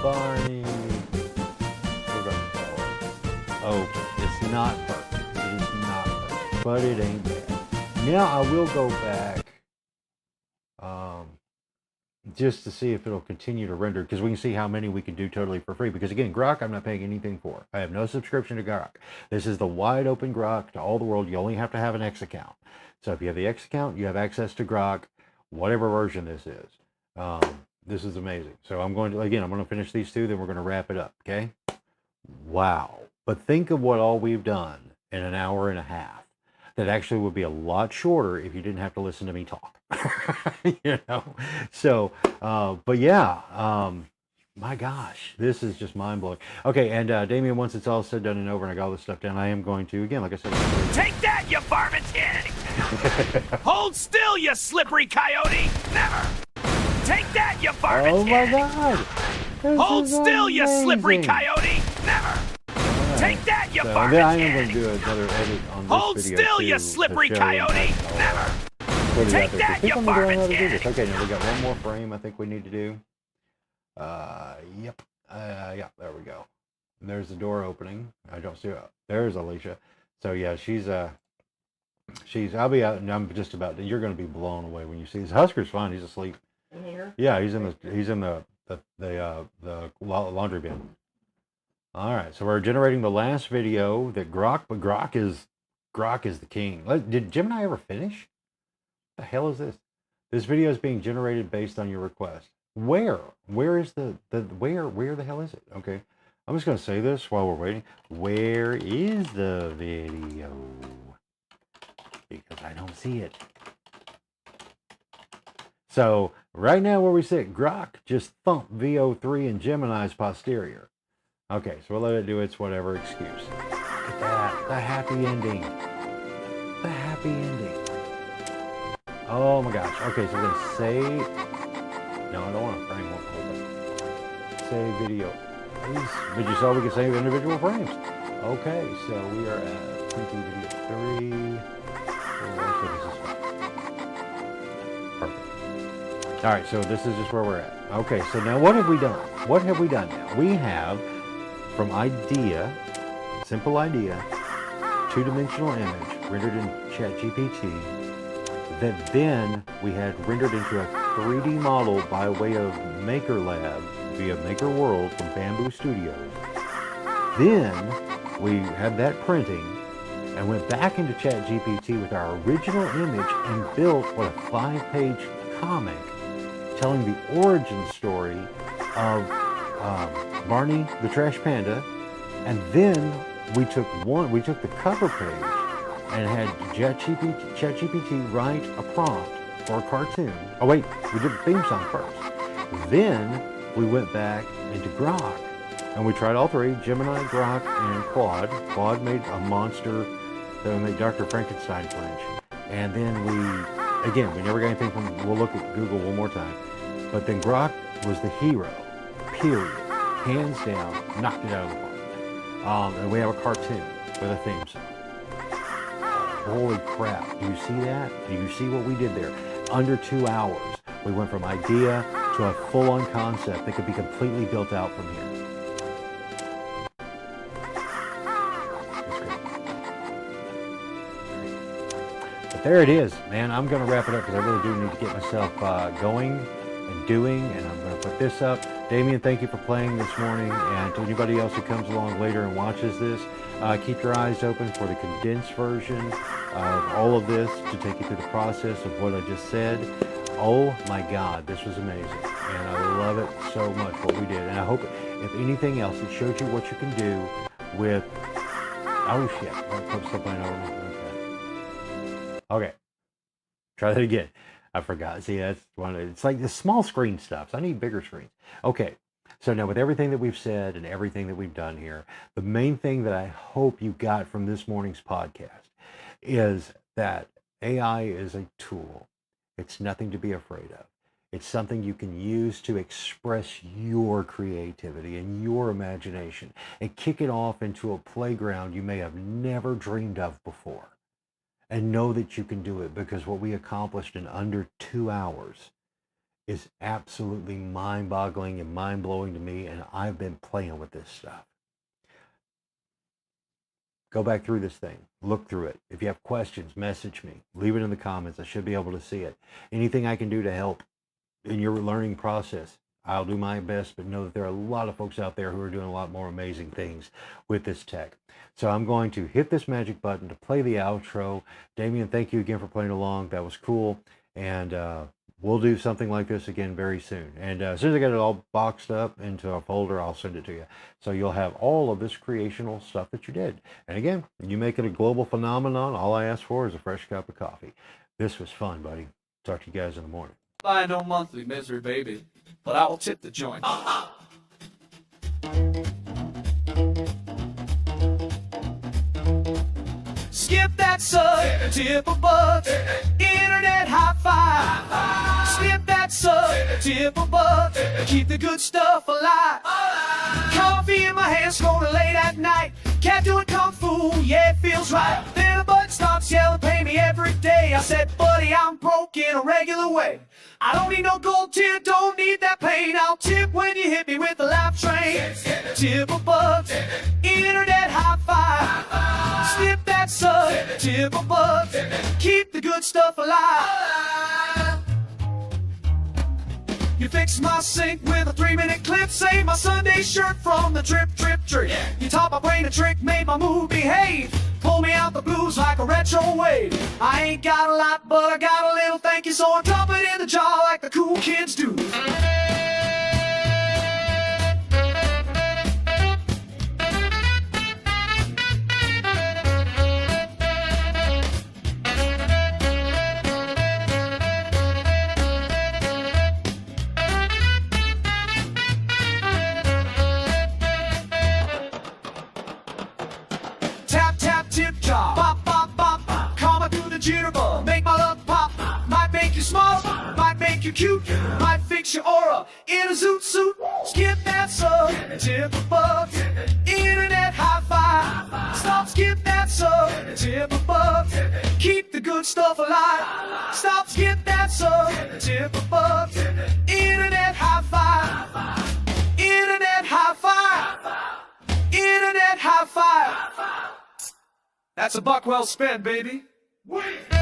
Barney. We're gonna call it. Oh, it's not perfect. It is not perfect, but it ain't bad. Now I will go back just to see if it'll continue to render, because we can see how many we can do totally for free. Because again, Grok, I'm not paying anything for. I have no subscription to Grok. This is the wide open Grok to all the world. You only have to have an X account. So if you have the X account, you have access to Grok, whatever version this is. This is amazing. So I'm going to finish these two, then we're going to wrap it up. Okay. Wow. But think of what all we've done in an hour and a half. That actually would be a lot shorter if you didn't have to listen to me talk. You know? So, but yeah, My gosh, this is just mind-blowing. Okay, and Damien, once it's all said, done, and over, and I got all this stuff down, I am going to, again, like I said... Take that, you varmint pig! Hold still, you slippery coyote! Never! Take that, you varmint Oh my pig! God! This Hold is still, you slippery amazing. coyote! Never! Take that, you So varmint then I am going pig! to do another edit on this Hold video still, too, you to slippery show coyote! how Never! put it Take out there, 'cause that, you people need to learn how to do varmint this. pig! Okay, now we got one more frame I think we need to do. Yep. Yeah, there we go. And there's the door opening. I don't see it. There's Alicia. So yeah, I'll be out, and I'm just about. You're going to be blown away when you see this. Husker's fine. He's asleep. In here? Yeah, he's in the laundry bin. All right, so we're generating the last video that Grok is the king. Did Jim and I ever finish? What the hell is this? This video is being generated based on your request. Where is where the hell is it? Okay, I'm just gonna say this while we're waiting. Where is the video? Because I don't see it. So right now where we sit, Grok just thumped VO3 and Gemini's posterior. Okay, so we'll let it do its whatever excuse. Look at that, the happy ending. The happy ending. Oh my gosh. Okay, so we're gonna save. No, I don't want to frame one. Save video. But you saw we can save individual frames. Okay, so we are at 20 video 3. So this is fine. Perfect. All right, so this is just where we're at. Okay, so now what have we done? What have we done now? We have, from idea, simple idea, two-dimensional image rendered in ChatGPT, that then we had rendered into a 3D model by way of Maker Lab via Maker World from Bamboo Studios. Then we had that printing and went back into ChatGPT with our original image and built what a 5-page comic telling the origin story of Barney the Trash Panda, and then we took the cover page and had ChatGPT write a prompt for a cartoon. Oh wait, we did the theme song first. Then we went back into Grok and we tried all three, Gemini, Grok, and Claude. Claude made a monster that would make Dr. Frankenstein flinch. And then we never got anything from, we'll look at Google one more time. But then Grok was the hero, period. Hands down, knocked it out of the park. And we have a cartoon with a theme song. Holy crap, do you see that? Do you see what we did there? Under 2 hours, we went from idea to a full-on concept that could be completely built out from here. That's great. But there it is, man. I'm going to wrap it up because I really do need to get myself going and doing, and I'm going to put this up. Damien, thank you for playing this morning, and to anybody else who comes along later and watches this, keep your eyes open for the condensed version of all of this to take you through the process of what I just said. Oh my God, this was amazing, and I love it so much what we did. And I hope, if anything else, it showed you what you can do with. Oh shit! I'm still playing over me. Okay. Try that again. I forgot. See, that's one. It's like the small screen stuff. So I need bigger screens. Okay. So now with everything that we've said and everything that we've done here, the main thing that I hope you got from this morning's podcast is that AI is a tool. It's nothing to be afraid of. It's something you can use to express your creativity and your imagination and kick it off into a playground you may have never dreamed of before. And know that you can do it, because what we accomplished in under 2 hours is absolutely mind-boggling and mind-blowing to me, and I've been playing with this stuff. Go back through this thing. Look through it. If you have questions, message me. Leave it in the comments. I should be able to see it. Anything I can do to help in your learning process, I'll do my best, but know that there are a lot of folks out there who are doing a lot more amazing things with this tech. So I'm going to hit this magic button to play the outro. Damien, thank you again for playing along. That was cool. And we'll do something like this again very soon. And as soon as I get it all boxed up into a folder, I'll send it to you. So you'll have all of this creational stuff that you did. And again, you make it a global phenomenon. All I ask for is a fresh cup of coffee. This was fun, buddy. Talk to you guys in the morning. I know monthly misery, baby, but I will tip the joint. Skip that sub, tip a buck. Internet high five. Skip that sub, tip a buck. Keep the good stuff alive. Coffee in my hand, smoking late at night. Can't do it kung fu, yeah, it feels right. Then a bud starts yelling, pay me every day. I said, buddy, I'm broke in a regular way. I don't need no gold tip, don't need that pain. I'll tip when you hit me with the laugh train. Tip a buck, internet high five. Skip that sub, tip a buck. Keep the good stuff alive. You fix my sink with a 3-minute clip. Save my Sunday shirt from the trip. You taught my brain a trick, made my mood behave. Pull me out the blues like a retro wave. I ain't got a lot, but I got a little thank you, so I drop it in the jar like the cool kids do. Tip jar, bop, bop, bop. Karma through the jitterbug, make my love pop. Might make you smart, might make you cute, might fix your aura in a zoot suit. Skip that sub, tip a buck. Internet high five. Stop, skip that sub, tip a buck. Keep the good stuff alive. Stop, skip that sub, tip a buck. Internet high five. Internet high five. Internet high five. That's a buck well spent, baby. Wait.